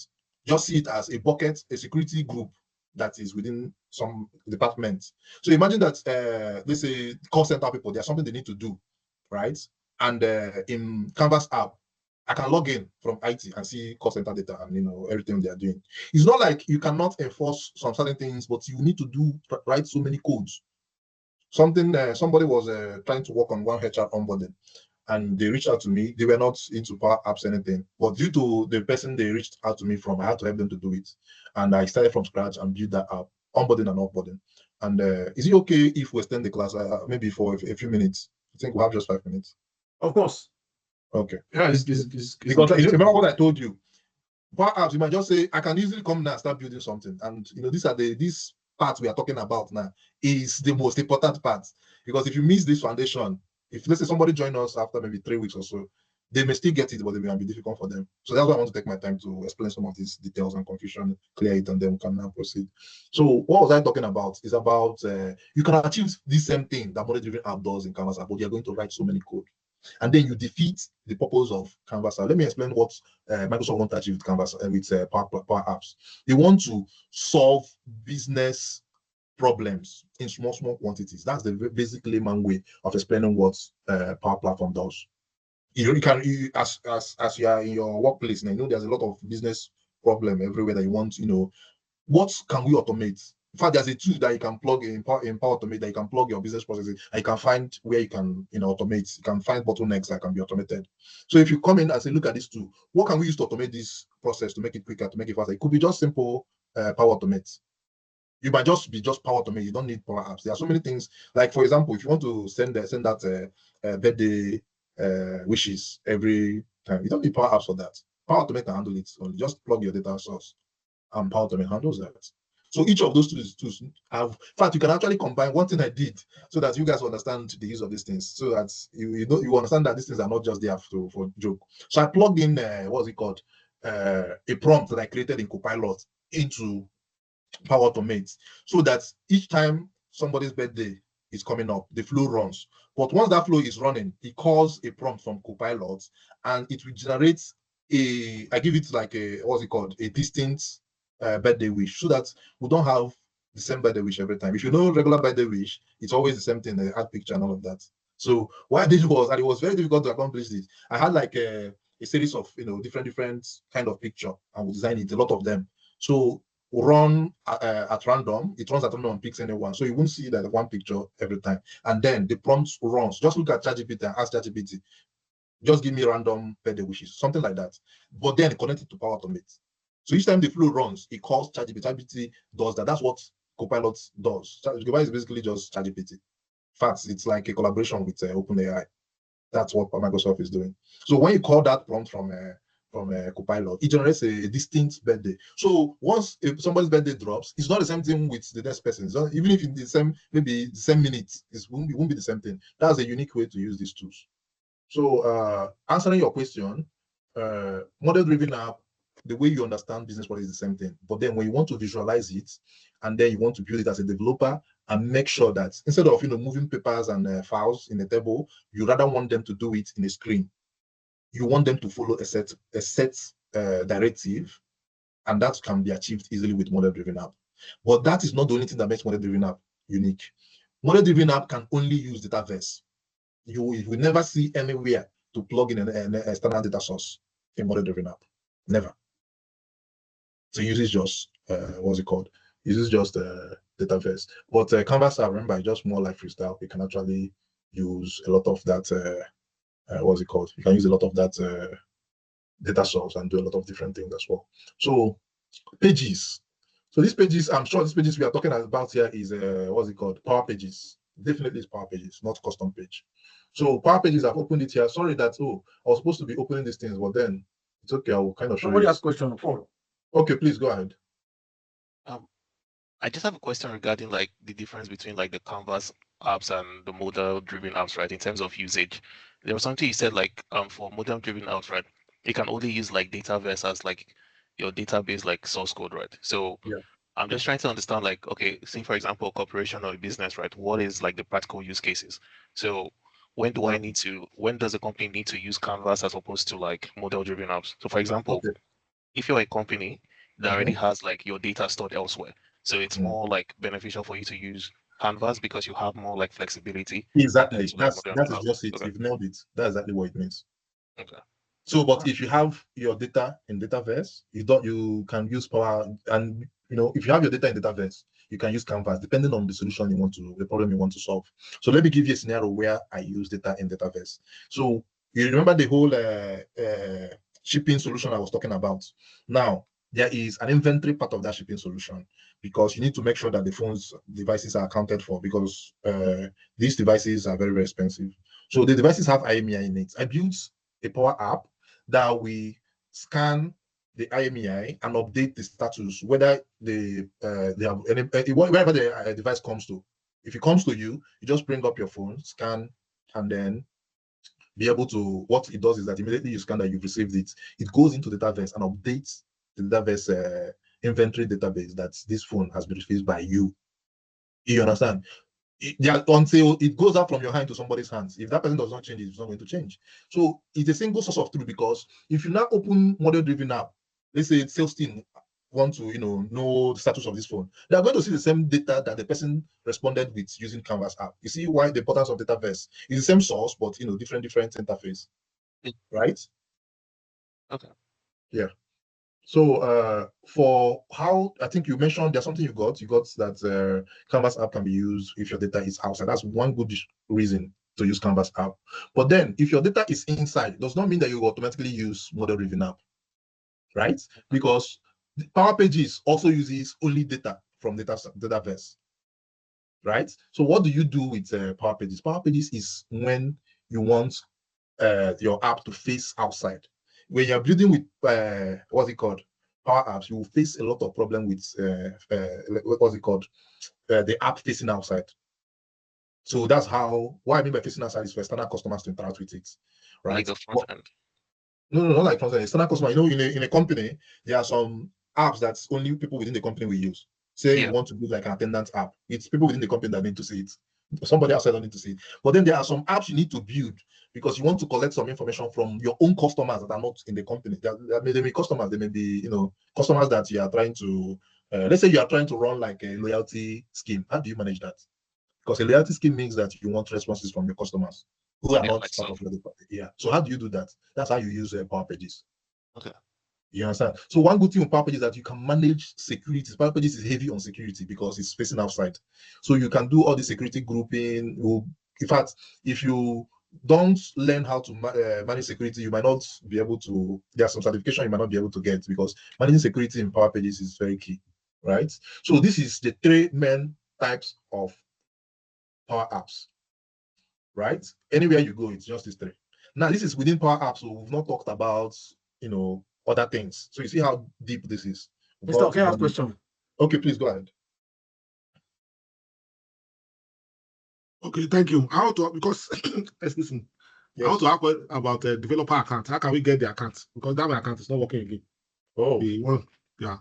Just see it as a bucket, a security group that is within some department. So imagine that let's say call center people, there's something they need to do, right? And in Canvas app, I can log in from IT and see call center data and everything they are doing. It's not like you cannot enforce some certain things, but you need to write so many codes. Somebody was trying to work on one HR onboarding, and they reached out to me. They were not into Power Apps anything, but due to the person they reached out to me from, I had to help them to do it, and I started from scratch and built that app, onboarding and offboarding. And is it okay if we extend the class maybe for a few minutes? I think we have just 5 minutes. Of course. Okay. Yeah, it's because remember what I told you. Power Apps, you might just say, I can easily come now and start building something, and these parts we are talking about now is the most important part, because if you miss this foundation, if let's say somebody join us after maybe 3 weeks or so, they may still get it, but it may be difficult for them. So that's why I want to take my time to explain some of these details and confusion, clear it, and then we can now proceed. So what was I talking about? Is about you can achieve this same thing that model-driven app does in Canvas, but you're going to write so many code, and then you defeat the purpose of Canvas. Let me explain what Microsoft want to achieve with Canvas with Power Apps. They want to solve business problems in small quantities. That's the basic layman way of explaining what Power Platform does. As you are in your workplace, and there's a lot of business problem everywhere that you want. What can we automate? In fact, there's a tool that you can plug in Power Automate, that you can plug your business processes, and you can find where you can automate. You can find bottlenecks that can be automated. So if you come in and say, look at this tool, what can we use to automate this process, to make it quicker, to make it faster? It could be just simple Power Automate. You might just be Power Automate. You don't need Power Apps. There are so many things. Like, for example, if you want to send that birthday wishes every time, you don't need Power Apps for that. Power Automate can handle it. So just plug your data source, and Power Automate handles that. So each of those tools have, in fact, you can actually combine. One thing I did so that you guys understand the use of these things, so that you understand that these things are not just there for joke. So I plugged in what's it called, a prompt that I created in Copilot into Power Automate, so that each time somebody's birthday is coming up, the flow runs. But once that flow is running, it calls a prompt from Copilot, and it will generate I give it like a distinct birthday wish, so that we don't have the same birthday wish every time. If you know regular birthday wish, it's always the same thing, the add picture and all of that. So what I did was, and it was very difficult to accomplish this, I had like a series of different kind of picture, and we designed it, a lot of them. So run at random. It runs at random and picks anyone, so you won't see that one picture every time. And then the prompt runs. Just look at ChatGPT and ask ChatGPT, just give me random birthday wishes, something like that. But then connect it to Power Automate. So each time the flow runs, it calls ChatGPT. ChatGPT does that. That's what Copilot does. Copilot is basically just ChatGPT. In fact, it's like a collaboration with OpenAI. That's what Microsoft is doing. So when you call that prompt from Copilot, it generates a distinct birthday. So once if somebody's birthday drops, it's not the same thing with the next person. So even if in the same minute, it won't be the same thing. That's a unique way to use these tools. So answering your question, model-driven app, the way you understand business model is the same thing. But then when you want to visualize it, and then you want to build it as a developer and make sure that instead of moving papers and files in a table, you rather want them to do it in a screen. You want them to follow a set directive, and that can be achieved easily with model-driven app. But that is not the only thing that makes model-driven app unique. Model-driven app can only use Dataverse. You will never see anywhere to plug in an external data source in model-driven app. Never. So it uses just what's it called? It uses just Dataverse. But Canvas app, remember, it's just more like freestyle. You can actually use a lot of that. What's it called? You can use a lot of that data source and do a lot of different things as well. So pages. So these pages, I'm sure these pages we are talking about here is what's it called? Power Pages. Definitely it's Power Pages, not custom page. So Power Pages, I've opened it here. Sorry that I was supposed to be opening these things, but then it's okay. I will kind of show Somebody you. has a question. Okay, please go ahead. I just have a question regarding like the difference between like the Canvas apps and the model-driven apps, right? In terms of usage, there was something you said like for model-driven apps, right? You can only use like Dataverse as like your database like source code, right? So Yeah. I'm just trying to understand like, okay, say for example, a corporation or a business, right? What is like the practical use cases? So when do I need to, when does a company need to use Canvas as opposed to like model-driven apps? So for example, if you're a company that already has like your data stored elsewhere, so it's more like beneficial for you to use Canvas because you have more like flexibility. Exactly. To, like, that is just it. Okay. You've nailed it. That's exactly what it means. Okay. So, but if you have your data in Dataverse, you can use Power, and if you have your data in Dataverse, you can use Canvas depending on the solution the problem you want to solve. So let me give you a scenario where I use data in Dataverse. So you remember the whole shipping solution I was talking about. Now there is an inventory part of that shipping solution because you need to make sure that the devices are accounted for because these devices are very, very expensive. So the devices have IMEI in it. I built a Power App that we scan the IMEI and update the status, whether they have any wherever the device comes to. If it comes to you, you just bring up your phone, scan, and then be able to. What it does is that immediately you scan that you've received it, it goes into the Dataverse and updates the Dataverse inventory database that this phone has been received by you. You understand? Until it goes out from your hand to somebody's hands. If that person does not change, it's not going to change. So it's a single source of truth because if you now open model-driven app, let's say sales team want to know the status of this phone, they are going to see the same data that the person responded with using Canvas app. You see why the importance of Dataverse is the same source, but different interface, right? Okay. Yeah. So for how I think you mentioned there's something you got that Canvas app can be used if your data is outside. That's one good reason to use Canvas app. But then if your data is inside, it does not mean that you automatically use model-driven app, right? Because Power Pages also uses only data from Dataverse, right? So what do you do with Power Pages? Power Pages is when you want your app to face outside. When you're building with what's it called, Power Apps, you will face a lot of problem with what's it called, the app facing outside. So that's what I mean by facing outside is for external customers to interact with it, right? Like the front end. No, not like front end. External customer. In a company, there are some apps that only people within the company will use. Say you want to do like an attendance app, it's people within the company that need to see it. Somebody outside don't need to see it. But then there are some apps you need to build because you want to collect some information from your own customers that are not in the company. They may be customers, they may be customers that you are trying to let's say you are trying to run like a loyalty scheme. How do you manage that? Because a loyalty scheme means that you want responses from your customers who are not part of your department. Yeah. So how do you do that? That's how you use Power Pages. Okay. You understand? So one good thing with Power Pages is that you can manage security. Power Pages is heavy on security because it's facing outside. So you can do all the security grouping. In fact, if you don't learn how to manage security, you might not be able to. There's some certification you might not be able to get because managing security in Power Pages is very key, right? So this is the three main types of Power Apps, right? Anywhere you go, it's just these three. Now, this is within Power Apps, so we've not talked about, other things. So you see how deep this is. Mr. Okay, I have a question. Okay, please go ahead. Okay, thank you. How to, because excuse me, I want to ask about the developer account. How can we get the account? Because that my account is not working again. Oh, The one, yeah.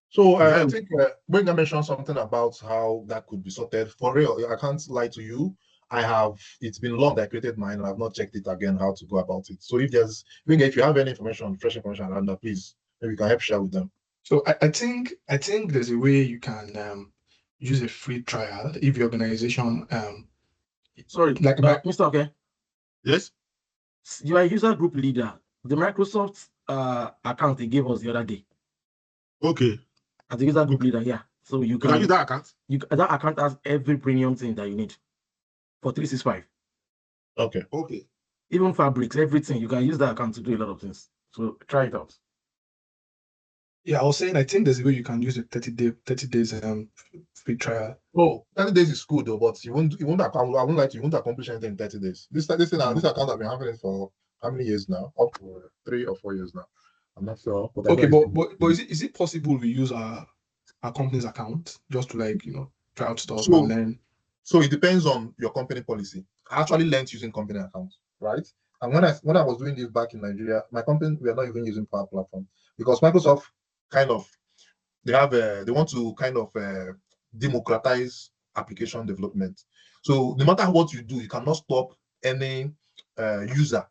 so I Then- think when I mentioned something about how that could be sorted, for real, I can't lie to you. It's been long that I created mine and I've not checked it again how to go about it. So if you have any information, fresh information around that, please, maybe you can help share with them. So I think there's a way you can use a free trial if your organization Sorry, like Mr. Okay, Yes. you are a user group leader. The Microsoft account they gave us the other day Okay. as a user group leader, yeah. So you You can use can that account. that account has every premium thing that you need for 365. Okay. Okay. Even fabrics, everything. You can use that account to do a lot of things. So try it out. Yeah, I was saying I think there's a way you can use a 30 days free trial. Oh, 30 days is good though, but you won't I won't like you won't accomplish anything in 30 days. This account I've been having it for how many years now? Up to 3 or 4 years now. I'm not sure. But I Okay, know but is it possible we use our company's account just to try out stuff So- and then So it depends on your company policy. I actually learned using company accounts, right? And when I was doing this back in Nigeria, my company, we are not even using Power Platform because Microsoft they want to kind of democratize application development. So no matter what you do, you cannot stop any user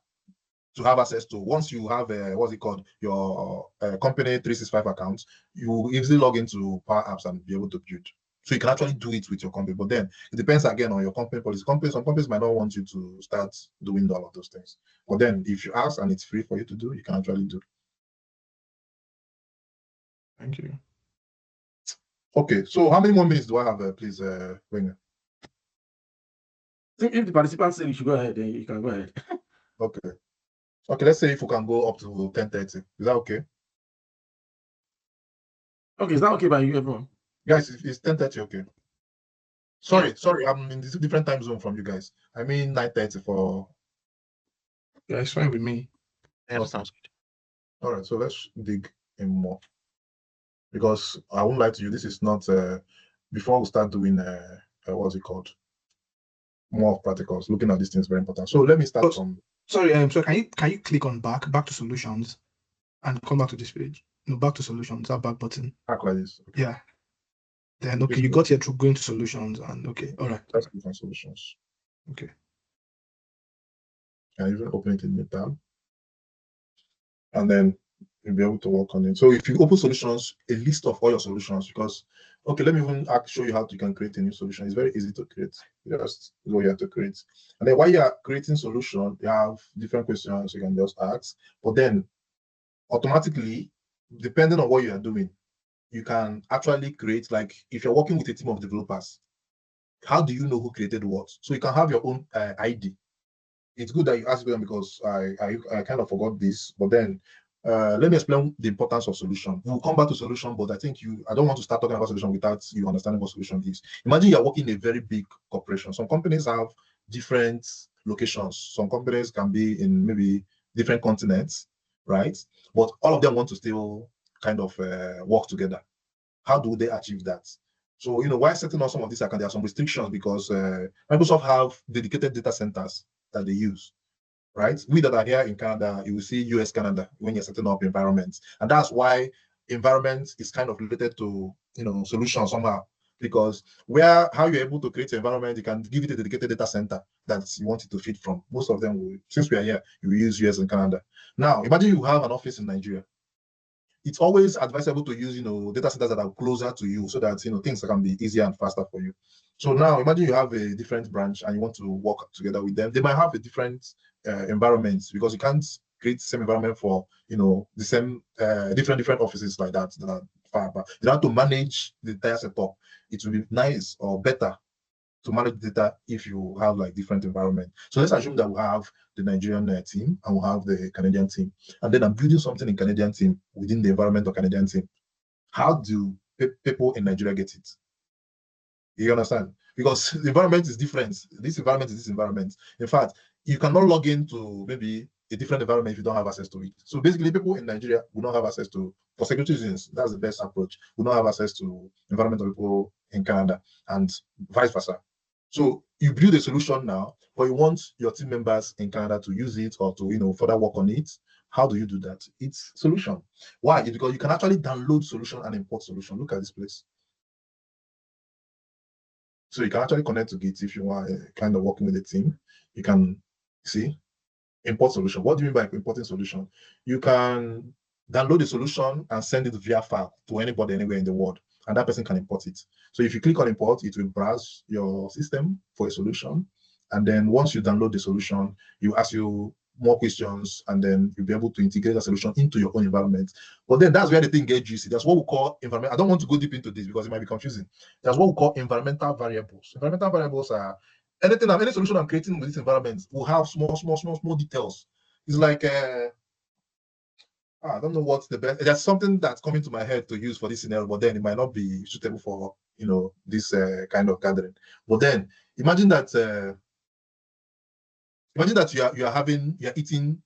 to have access to. Once you have what's it called, your company 365 accounts, you easily log into Power Apps and be able to build. So you can actually do it with your company, but then it depends again on your company policy. Some companies might not want you to start doing all of those things. But then if you ask and it's free for you to do, you can actually do. thank you. Okay, so how many more minutes do I have, please, Wenger? I think if the participants say you should go ahead, then you can go ahead. Okay. Okay, let's say if we can go up to 10:30. Is that okay? Okay, is that okay by you, everyone? Guys, it's 10:30, okay. Sorry, I'm in this different time zone from you guys. I mean 9:30 for. Yeah, it's fine with me. Yeah, that sounds good. All right, so let's dig in more. Because I won't lie to you, this is not before we start doing what's it called? More of practicals. Looking at these things is very important. So let me start from. Sorry, so can you click on back to solutions and come back to this page? No, back to solutions, that back button. Back like this. Okay. Yeah. Then okay, you got here through going to solutions and okay, all right. Let's click on solutions. Okay. And even open it in the tab. And then you'll be able to work on it. So if you open solutions, a list of all your solutions, because okay, let me even show you how you can create a new solution. It's very easy to create. You just go here to create. And then while you are creating solution, you have different questions you can just ask. But then automatically, depending on what you are doing, you can actually create, like if you're working with a team of developers, how do you know who created what? So you can have your own ID. It's good that you ask them because I kind of forgot this, but then let me explain the importance of solution. We'll come back to solution, but I don't want to start talking about solution without you understanding what solution is. Imagine you're working in a very big corporation. Some companies have different locations. Some companies can be in maybe different continents, right? But all of them want to still kind of work together. How do they achieve that? So, while setting up some of these accounts, there are some restrictions because Microsoft have dedicated data centers that they use, right? We that are here in Canada, you will see US, Canada when you're setting up environments. And that's why environment is kind of related to, solutions somehow. Because how you're able to create an environment, you can give it a dedicated data center that you want it to feed from. Most of them since we are here, you will use US and Canada. Now, imagine you have an office in Nigeria. It's always advisable to use, data centers that are closer to you so that, things can be easier and faster for you. So now imagine you have a different branch and you want to work together with them. They might have a different environment because you can't create the same environment for, the same different offices like that are far apart. You have to manage the entire setup. It will be nice or better to manage data if you have like different environment. So let's assume that we have the Nigerian team and we have the Canadian team. And then I'm building something in Canadian team within the environment of Canadian team. How do people in Nigeria get it? You understand? Because the environment is different. This environment is this environment. In fact, you cannot log into maybe a different environment if you don't have access to it. So basically, people in Nigeria will not have access to, for security reasons, that's the best approach. Will not have access to environment of people in Canada and vice versa. So you build a solution now, but you want your team members in Canada to use it or to further work on it. How do you do that? It's solution. Why? It's because you can actually download solution and import solution. Look at this place. So you can actually connect to Git if you are kind of working with a team. You can see import solution. What do you mean by importing solution? You can download the solution and send it via file to anybody anywhere in the world, and that person can import it. So if you click on import, it will browse your system for a solution. And then once you download the solution, you ask you more questions, and then you'll be able to integrate the solution into your own environment. But then that's where the thing gets juicy. That's what we call environment. I don't want to go deep into this because it might be confusing. That's what we call environmental variables. Environmental variables are any solution I'm creating with this environment will have small details. It's like I don't know what's the best. There's something that's coming to my head to use for this scenario, but then it might not be suitable for this kind of gathering. But then imagine that you're eating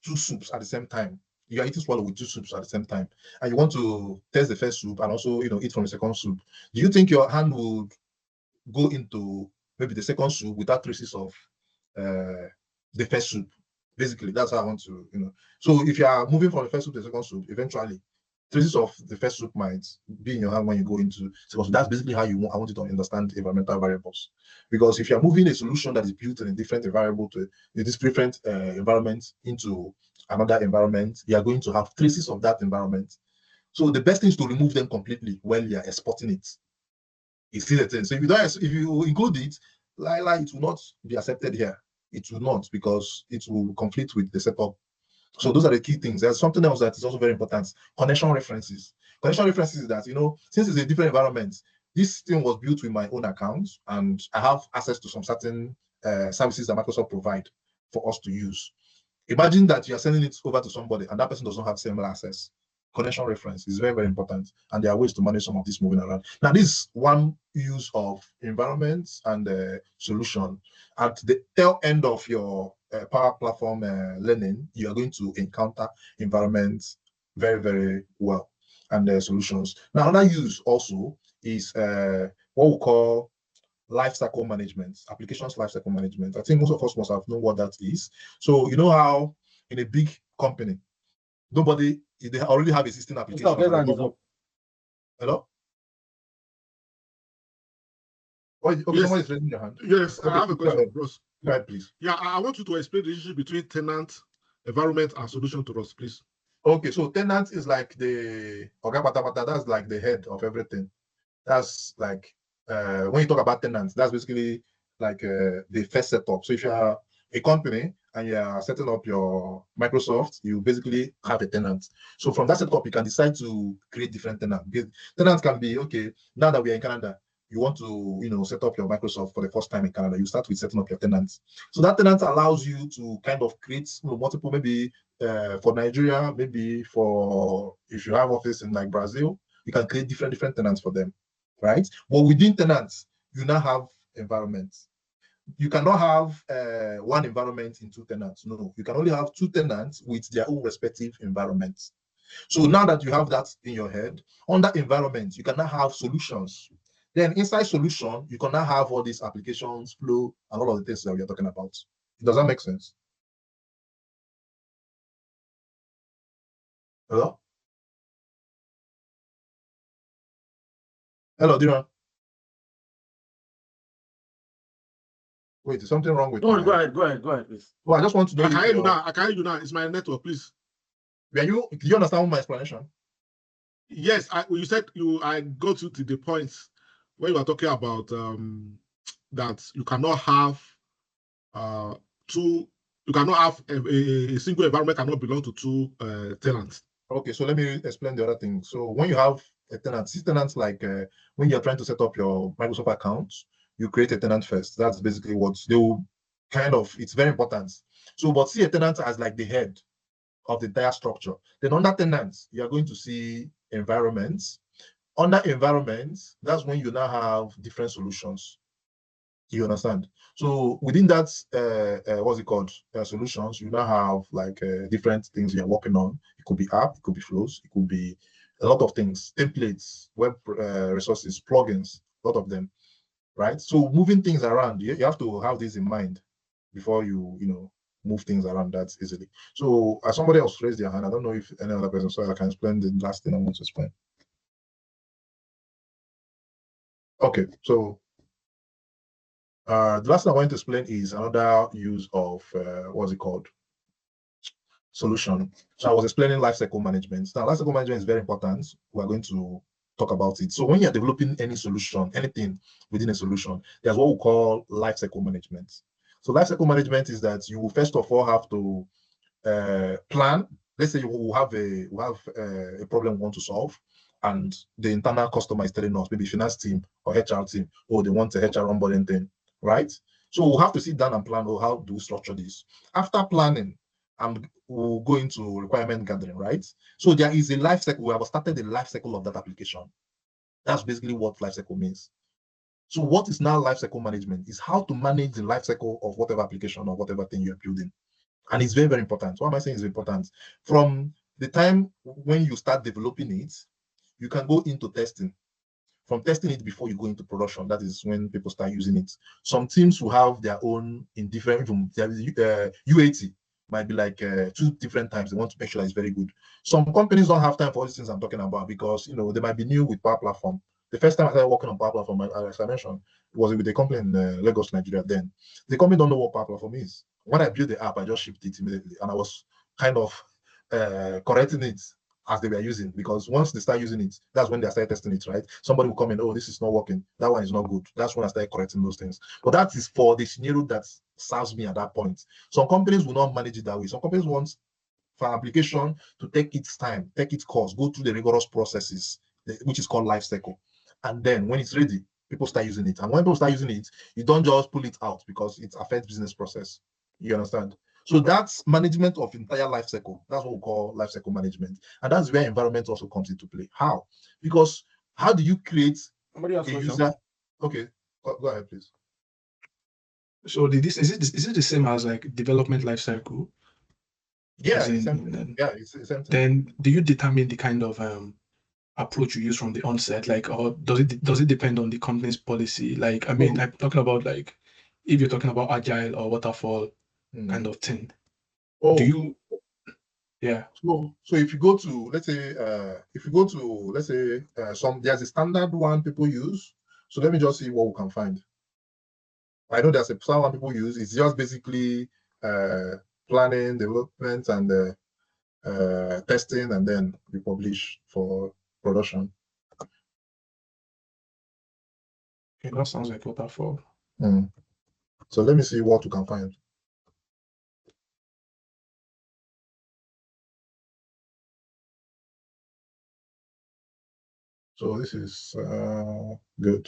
two soups at the same time. You are eating swallow with two soups at the same time, and you want to test the first soup and also eat from the second soup. Do you think your hand would go into maybe the second soup without traces of the first soup? Basically, that's how I want to So if you are moving from the first soup to the second soup, eventually traces of the first soup might be in your hand when you go into second soup. That's basically how I want you to understand environmental variables. Because if you are moving a solution that is built in a different variable to this different environment into another environment, you are going to have traces of that environment. So the best thing is to remove them completely when you are exporting it. You see the thing. So if you include it, it will not be accepted here. It will not, because it will conflict with the setup. So those are the key things. There's something else that is also very important. Connection references. Connection references is that, since it's a different environment, this thing was built with my own account, and I have access to some certain services that Microsoft provide for us to use. Imagine that you are sending it over to somebody and that person does not have similar access. Connection reference is very, very important, and there are ways to manage some of this moving around. Now, this is one use of environments and solution. At the tail end of your Power Platform learning, you are going to encounter environments very, very well, and solutions. Now, another use also is what we call lifecycle management, applications lifecycle management. I think most of us must have known what that is. So you know how in a big company, they already have existing applications. Hello? Someone is raising their hand. Yes, Okay, I have a question, Bros. Go ahead, please. Yeah, I want you to explain the relationship between tenant, environment, and solution to us, please. Okay, so tenant is like the that's like the head of everything. That's like when you talk about tenants, that's basically like the first setup. So if you are a company and you are setting up your Microsoft, you basically have a tenant. So from that setup, you can decide to create different tenants. Tenants can be, okay, now that we are in Canada, you want to set up your Microsoft for the first time in Canada, you start with setting up your tenants. So that tenant allows you to kind of create multiple, maybe for Nigeria, maybe for if you have office in like Brazil, you can create different tenants for them, right? But within tenants, you now have environments. You cannot have one environment in two tenants. No, you can only have two tenants with their own respective environments. So now that you have that in your head, on that environment, you can now have solutions. Then inside solution, you can now have all these applications, flow, and all of the things that we are talking about. Does that make sense? Hello? Hello, Diran. Wait, is something wrong with No, go ahead, please. Well, I just want to know. I can hear you now. I can hear you now. It's my network, please. Do you understand my explanation? Yes, you said I got to the point where you were talking about that you cannot have a single environment cannot belong to two tenants. Okay, so let me explain the other thing. So when you have a tenant, see tenants like when you're trying to set up your Microsoft account, you create a tenant first. That's basically what they will it's very important. So, but see a tenant as like the head of the entire structure. Then under tenants, you are going to see environments. Under environments, that's when you now have different solutions. You understand? So within that, what's it called? Solutions, you now have like different things you're working on. It could be app, it could be flows, it could be a lot of things, templates, web resources, plugins, a lot of them. right? So moving things around, you have to have this in mind before you move things around that easily. So somebody else raised their hand. I don't know if any other person, so I can explain the last thing I want to explain. Okay, so the last thing I want to explain is another use of what's it called? Solution. So I was explaining lifecycle management. Now, lifecycle management is very important. We're going to talk about it. So when you're developing any solution, anything within a solution, there's what we call lifecycle management. So lifecycle management is that you will first of all have to plan. Let's say you have a problem we want to solve, and the internal customer is telling us, maybe finance team or HR team, they want a HR onboarding thing, right? So we'll have to sit down and plan, how do we structure this? After planning, we'll go into requirement gathering, right? So there is a life cycle. We have started the life cycle of that application. That's basically what life cycle means. So what is now life cycle management? Is how to manage the life cycle of whatever application or whatever thing you're building. And it's very, very important. Why am I saying it's important? From the time when you start developing it, you can go into testing. From testing it before you go into production, that is when people start using it. Some teams will have their own in different, UAT might be like 2 different times. They want to make sure that it's very good. Some companies don't have time for all these things I'm talking about because they might be new with Power Platform. The first time I started working on Power Platform, as I mentioned, was with a company in Lagos, Nigeria. Then the company don't know what Power Platform is. When I built the app, I just shipped it immediately, and I was kind of correcting it as they were using, because once they start using it, that's when they start testing it, right? Somebody will come in, this is not working, that one is not good. That's when I started correcting those things. But that is for the scenario that serves me at that point. Some companies will not manage it that way. Some companies want for an application to take its time, take its course, go through the rigorous processes, which is called life cycle. And then when it's ready, people start using it. And when people start using it, you don't just pull it out because it affects business process. You understand? So that's management of entire life cycle. That's what we call life cycle management. And that's where environment also comes into play. How? Because how do you create a user? Okay, go ahead, please. So is it the same as like development life cycle? Yeah, it's the same thing. Then do you determine the kind of approach you use from the onset, like, or does it depend on the company's policy? Like, I mean, I'm talking about like if you're talking about agile or waterfall kind of thing. Do you? Yeah. So if you go to, let's say, there's a standard one people use. So let me just see what we can find. I know there's a standard one people use. It's just basically planning, development, and testing, and then we publish for production. Okay, that sounds like waterfall. So let me see what we can find. So this is good.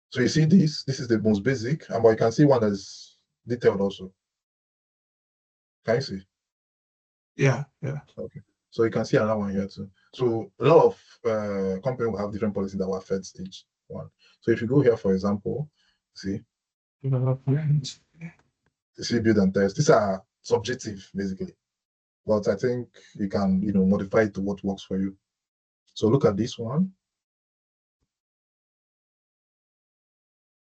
So you see this is the most basic, but you can see one that's detailed also. Can you see? Yeah. Okay. So you can see another one here too. So a lot of companies will have different policies that will affect each one. So if you go here, for example, see, development. You see build and test. These are subjective basically, but I think you can modify it to what works for you. So look at this one.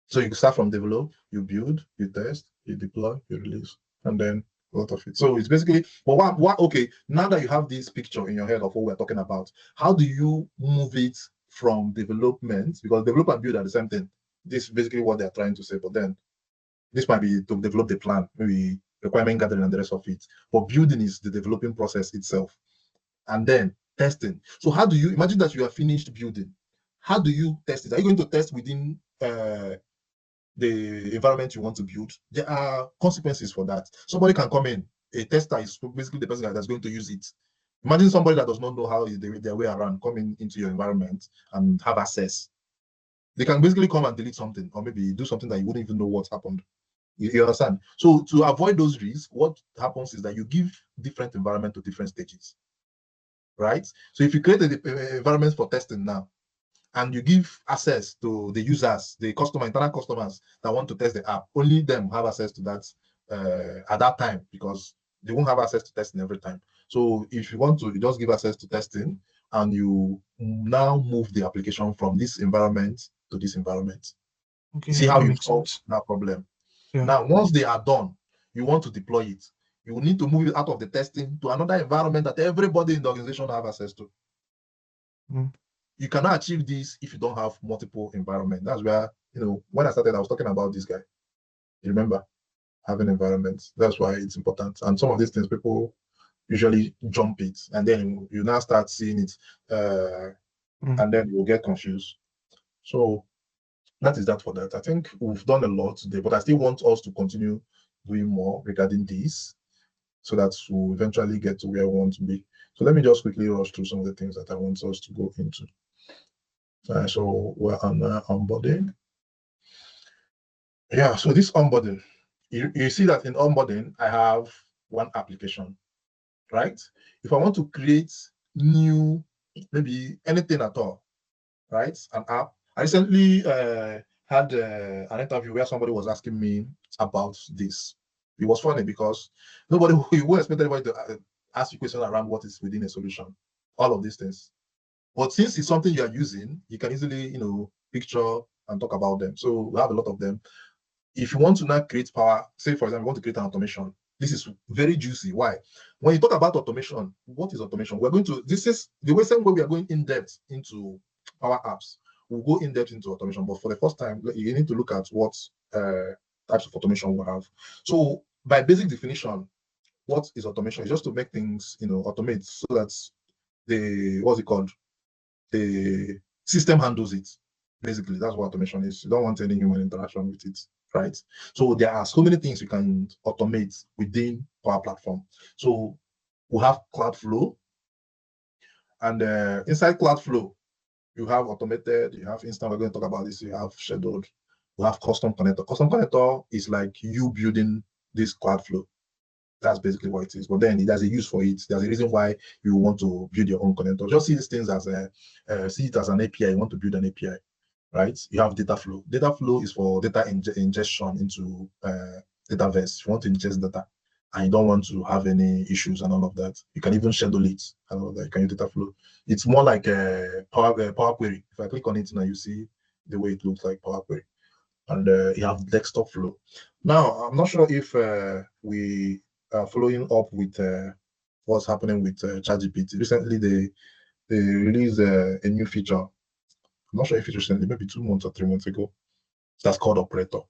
So you start from develop, you build, you test, you deploy, you release, and then a lot of it. So it's basically, but what okay, now that you have this picture in your head of what we're talking about, how do you move it from development? Because develop and build are the same thing. This is basically what they're trying to say, but then this might be to develop the plan, maybe requirement gathering and the rest of it. But building is the developing process itself. And then testing. So how do you imagine that you are finished building? How do you test it? Are you going to test within the environment you want to build? There are consequences for that. Somebody can come in. A tester is basically the person that's going to use it. Imagine somebody that does not know how their way around coming into your environment and have access. They can basically come and delete something, or maybe do something that you wouldn't even know what happened. You understand? So to avoid those risks, what happens is that you give different environment to different stages, right? So if you create an environment for testing now, and you give access to the users, the internal customers that want to test the app, only them have access to that at that time, because they won't have access to testing every time. So if you want to, you just give access to testing, and you now move the application from this environment to this environment. Okay, See how that you makes solve sense. that problem. Yeah. Now, once they are done, you want to deploy it. You need to move it out of the testing to another environment that everybody in the organization have access to. You cannot achieve this if you don't have multiple environments. That's where, when I started, I was talking about this guy. You remember having environments. That's why it's important. And some of these things, people usually jump it, and then you now start seeing it, and then you'll get confused. So that is that for that. I think we've done a lot today, but I still want us to continue doing more regarding this so that we'll eventually get to where we want to be. So let me just quickly rush through some of the things that I want us to go into. So we're on onboarding. Yeah, so this onboarding, you see that in onboarding, I have one application, right? If I want to create new, maybe anything at all, right? An app. I recently had an interview where somebody was asking me about this. It was funny because nobody who expected anybody to ask you questions around what is within a solution, all of these things. But since it's something you are using, you can easily, picture and talk about them. So we have a lot of them. If you want to now create power, say for example, you want to create an automation. This is very juicy. Why? When you talk about automation, what is automation? We're going to, this is the same way we are going in depth into Power Apps. We'll go in depth into automation, but for the first time, you need to look at what types of automation we have. So by basic definition, what is automation? It's just to make things, automate so that what's it called? The system handles it. Basically, that's what automation is. You don't want any human interaction with it, right? So there are so many things you can automate within Power Platform. So we have Cloudflow, and inside Cloudflow, you have automated, you have instant. We're going to talk about this. You have scheduled. We have custom connector. Custom connector is like you building this Cloudflow. That's basically what it is. But then there's a use for it. There's a reason why you want to build your own connector. Just see these things as see it as an API. You want to build an API, right? You have data flow. Data flow is for data ingestion into Dataverse. You want to ingest data, and you don't want to have any issues and all of that. You can even schedule it and all of that. You can use data flow. It's more like a Power Query. If I click on it now, you see the way it looks like Power Query. And you have desktop flow. Now, I'm not sure if we are following up with what's happening with ChatGPT. Recently, they released a new feature. I'm not sure if it's recently, maybe 2 months or 3 months ago. That's called Operator.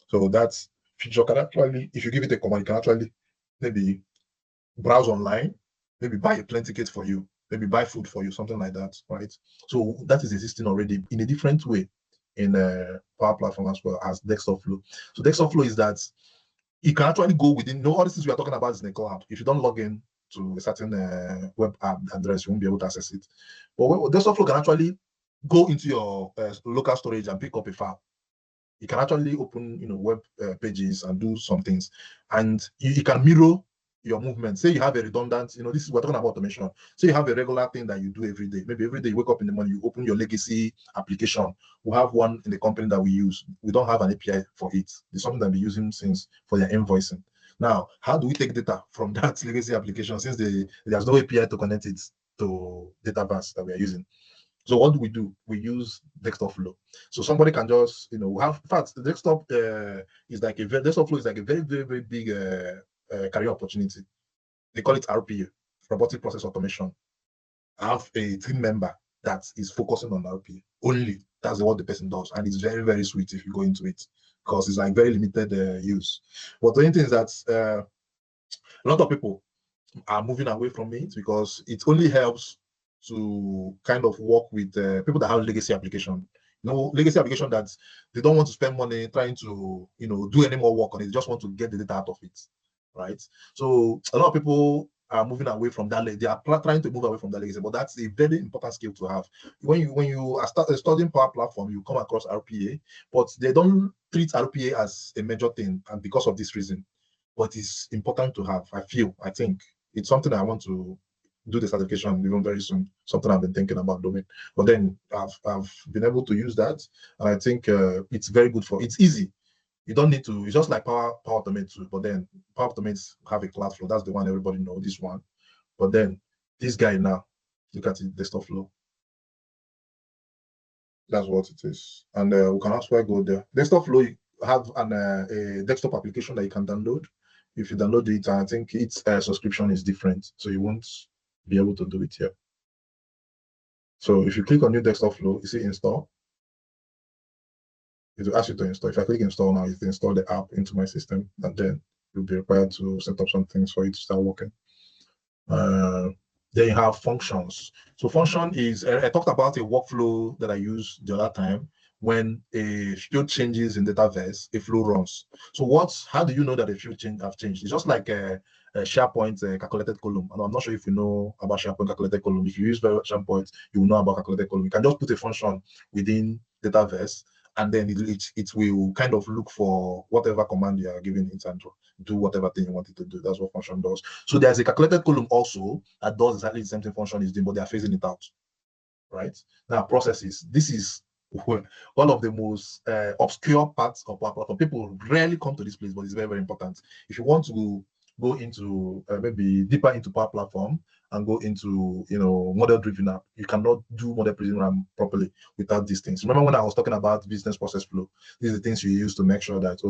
So that feature can actually, if you give it a command, it can actually maybe browse online, maybe buy a plane ticket for you, maybe buy food for you, something like that, right? So that is existing already in a different way in Power Platform as well as desktop flow. So desktop flow is that you can actually go within, all the things we are talking about is in the cloud. If you don't log in to a certain web app address, you won't be able to access it. But desktop flow can actually go into your local storage and pick up a file. You can actually open, web pages and do some things, and you can mirror your movement. Say you have a redundant, this is we're talking about automation. So you have a regular thing that you do every day. Maybe every day you wake up in the morning, you open your legacy application. We have one in the company that we use. We don't have an API for it. It's something that we're using since for their invoicing. Now, how do we take data from that legacy application since there's no API to connect it to Dataverse that we are using? So what do? We use desktop flow. So somebody can just, have, in fact, the desktop is like desktop flow is like a very, very, very big career opportunity. They call it RPA, robotic process automation. I have a team member that is focusing on RPA only. That's what the person does, and it's very, very sweet if you go into it because it's like very limited use. But the only thing is that a lot of people are moving away from it because it only helps to kind of work with people that have legacy application. Legacy application that they don't want to spend money trying to, do any more work on it. They just want to get the data out of it, right? So a lot of people are moving away from that. They are trying to move away from that legacy, but that's a very important skill to have. When you are studying Power Platform, you come across RPA, but they don't treat RPA as a major thing, and because of this reason. But it's important to have. I think it's something I want to do the certification even very soon. Something I've been thinking about doing. But then I've been able to use that, and I think it's very good it's easy. You don't need to. It's just like Power Automate too. But then Power Automates have a Cloudflow. That's the one everybody knows. This one. But then this guy now, look at it, desktop flow. That's what it is. And we can also go there. Desktop Flow, you have a desktop application that you can download. If you download it, I think its subscription is different, so you won't be able to do it here. So if you click on new Desktop Flow, you see install. It will ask you to install. If I click install now, you can install the app into my system, and then you'll be required to set up some things for it to start working. Then you have functions. So function is, I talked about a workflow that I used the other time. When a field changes in Dataverse, a flow runs. So how do you know that a field have changed? It's just like a SharePoint calculated column. And I'm not sure if you know about SharePoint calculated column. If you use SharePoint, you will know about calculated column. You can just put a function within Dataverse, and then it will kind of look for whatever command you are giving it and do whatever thing you want it to do. That's what function does. So there's a calculated column also that does exactly the same thing function is doing, but they are phasing it out. Right? Now, processes. This is one of the most obscure parts of our platform. People rarely come to this place, but it's very, very important. If you want to go into maybe deeper into Power Platform and go into model-driven app, you cannot do model-driven properly without these things. Remember when I was talking about business process flow? These are the things you use to make sure that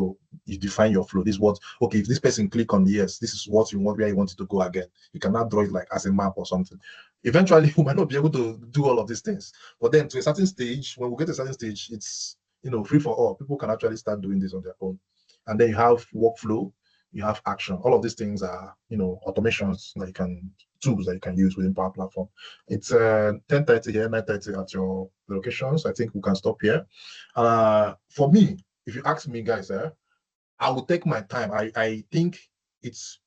you define your flow. This is what, okay, if this person click on yes, this is what you want, where you want it to go again. You cannot draw it like as a map or something. Eventually, we might not be able to do all of these things, but then to a certain stage, when we get to a certain stage, it's free for all. People can actually start doing this on their own. And then you have workflow, you have action. All of these things are automations that tools that you can use within Power Platform. It's 10:30 here, 9:30 at your locations. I think we can stop here. For me, if you ask me, guys, I will take my time. I think it's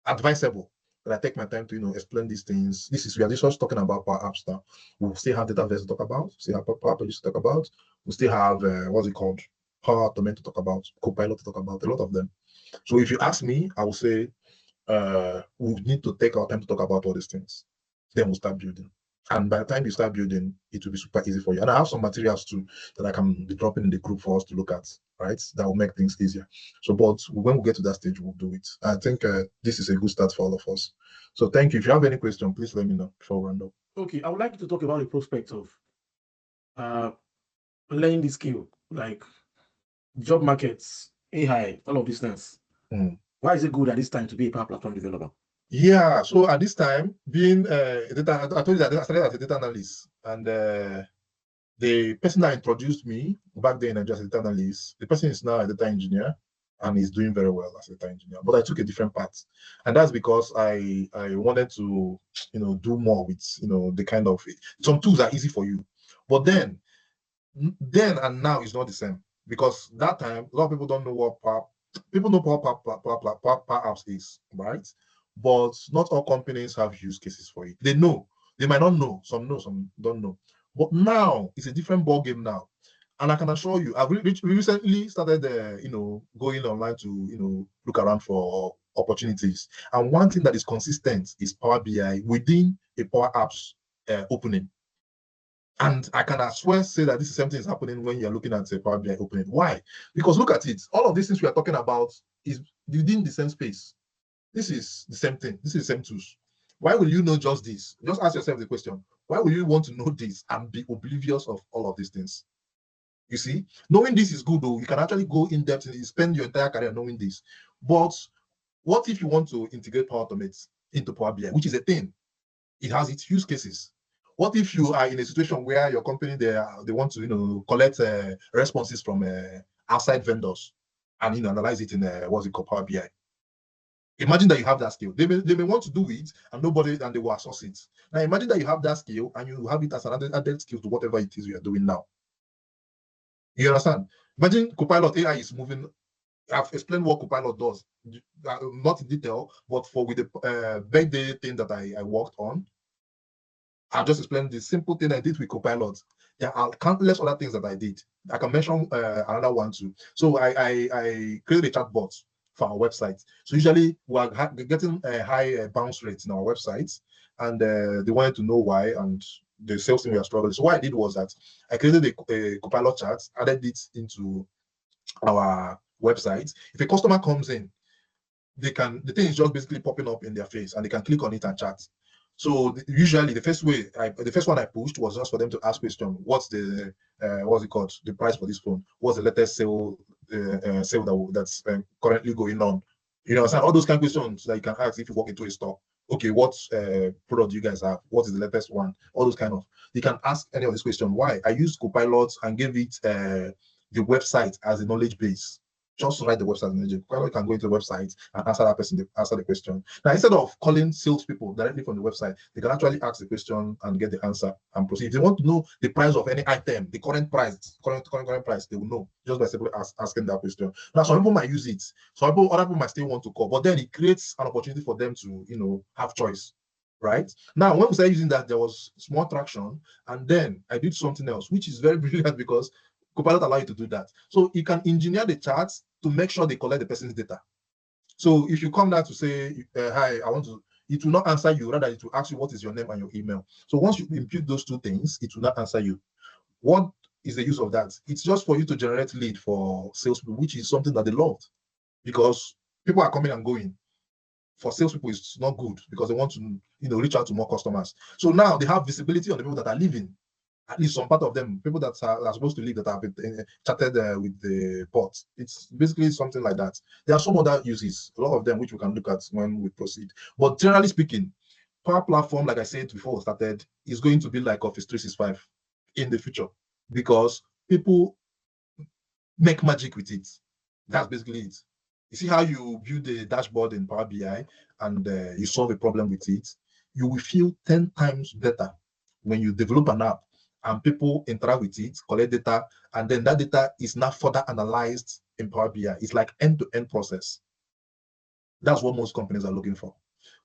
advisable that I take my time to explain these things. We are just talking about Power Apps now. We'll still have Dataverse to talk about, still have Power Pages to talk about, we'll still have what's it called? Power Automate to talk about, Copilot to talk about, a lot of them. So if you ask me, I will say we need to take our time to talk about all these things. Then we'll start building. And by the time you start building, it will be super easy for you. And I have some materials too that I can be dropping in the group for us to look at, right? That will make things easier. So, but when we get to that stage, we'll do it. I think this is a good start for all of us. So thank you. If you have any question, please let me know before we round up. Okay, I would like you to talk about the prospect of learning the skill, like job markets, AI, all of these things. Why is it good at this time to be a Power Platform developer? Yeah, so at this time, being a data, I told you that I started as a data analyst, and the person that introduced me back then as a data analyst, the person is now a data engineer, and he's doing very well as a data engineer. But I took a different path, and that's because I wanted to do more with the kind of some tools are easy for you, but then and now is not the same, because that time a lot of people don't know what people know Power Apps is, right? But not all companies have use cases for it. They know, they might not know, some don't know. But now it's a different ball game now, and I can assure you, I've recently started, going online to look around for opportunities. And one thing that is consistent is Power BI within a Power Apps opening. And I can as well say that this is something is happening when you're looking at a Power BI opening. Why? Because look at it. All of these things we are talking about is within the same space. This is the same thing. This is the same tools. Why will you know just this? Just ask yourself the question. Why will you want to know this and be oblivious of all of these things? You see, knowing this is good though. You can actually go in depth and spend your entire career knowing this. But what if you want to integrate Power Automate into Power BI, which is a thing? It has its use cases. What if you are in a situation where your company they want to collect responses from outside vendors and analyze it in what's it called, Power BI? Imagine that you have that skill. They may want to do it and they will outsource it. Now imagine that you have that skill and you have it as an added skill to whatever it is you are doing now. You understand? Imagine Copilot AI is moving. I've explained what Copilot does, not in detail, but with the birthday thing that I worked on, I've just explained the simple thing I did with Copilot. There are countless other things that I did. I can mention another one too. So I created a chatbot for our website. So usually we are getting a high bounce rate in our websites, and they wanted to know why, and the sales team were struggling. So what I did was that I created a Copilot chat, added it into our website. If a customer comes in, the thing is just basically popping up in their face, and they can click on it and chat. So usually the first one I pushed was just for them to ask question. What's the what's it called? The price for this phone? What's the latest sale that's currently going on? You know, so all those kind of questions that you can ask if you walk into a store. Okay, what product do you guys have? What is the latest one? All those kind of. You can ask any of these questions. Why? I used Copilot and gave it the website as a knowledge base. Just write the website. You can go into the website and answer the question. Now, instead of calling salespeople directly from the website, they can actually ask the question and get the answer and proceed. If they want to know the price of any item, the current price, current price, they will know just by simply asking that question. Now, some people might use it. Other people might still want to call, but then it creates an opportunity for them to, have choice. Right now, when we started using that, there was small traction, and then I did something else, which is very brilliant because Copilot allows you to do that. So you can engineer the charts to make sure they collect the person's data. So if you come down to say, hi, I want to, it will not answer you, rather it will ask you what is your name and your email. So once you impute those two things, it will not answer you. What is the use of that? It's just for you to generate lead for salespeople, which is something that they loved, because people are coming and going. For salespeople, it's not good because they want to, reach out to more customers. So now they have visibility on the people that are leaving. At least some part of them, people that are supposed to leave that have chatted with the bot. It's basically something like that. There are some other uses, a lot of them, which we can look at when we proceed. But generally speaking, Power Platform, like I said before we started, is going to be like Office 365 in the future because people make magic with it. That's basically it. You see how you build the dashboard in Power BI and you solve a problem with it, you will feel 10 times better when you develop an app and people interact with it, collect data, and then that data is now further analyzed in Power BI. It's like end-to-end process. That's what most companies are looking for.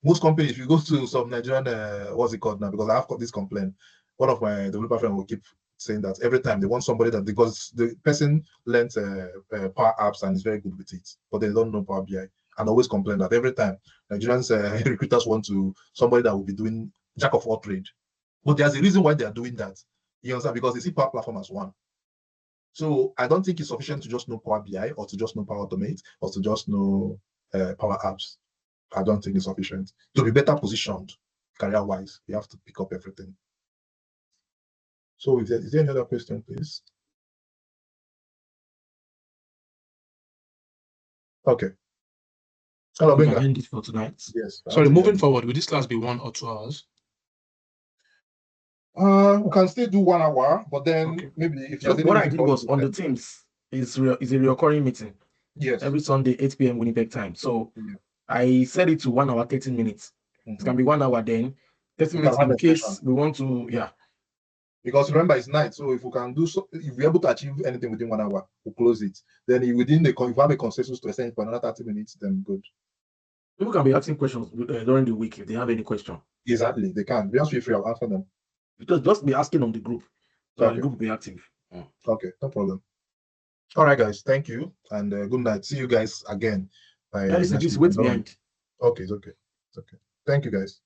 Most companies, if you go to some Nigerian, what's it called now? Because I've got this complaint. One of my developer friends will keep saying that every time they want somebody that, because the person learns Power Apps and is very good with it, but they don't know Power BI, and always complain that every time Nigerians recruiters want somebody that will be doing jack of all trade. But there's a reason why they are doing that. You understand? Because they see Power Platform as one. So I don't think it's sufficient to just know Power BI or to just know Power Automate or to just know Power Apps. I don't think it's sufficient. To be better positioned career-wise, you have to pick up everything. So is there any other question, please? Okay. Hello, We can Benga. end it for tonight. Yes. Sorry, moving forward, will this class be 1 or 2 hours? We can still do 1 hour, but then Okay. maybe if So you're what I did was on the Teams is a recurring meeting. Yes. Every Sunday, 8 p.m. Winnipeg time. So Yeah. I set it to 1 hour, 30 minutes. It can be 1 hour then, 30 minutes in case we want to, Because remember, it's night, so if we can do so, if we're able to achieve anything within 1 hour, we'll close it. Then if we have a consensus to extend for another 30 minutes, then good. People can be asking questions during the week if they have any question. Exactly, they can. Just feel free, I'll answer them. Because just be asking on the group. So Okay. the group will be active. Okay, no problem. All right, guys, thank you, and good night. See you guys again. This wait behind. Okay, it's okay. It's okay. Thank you, guys.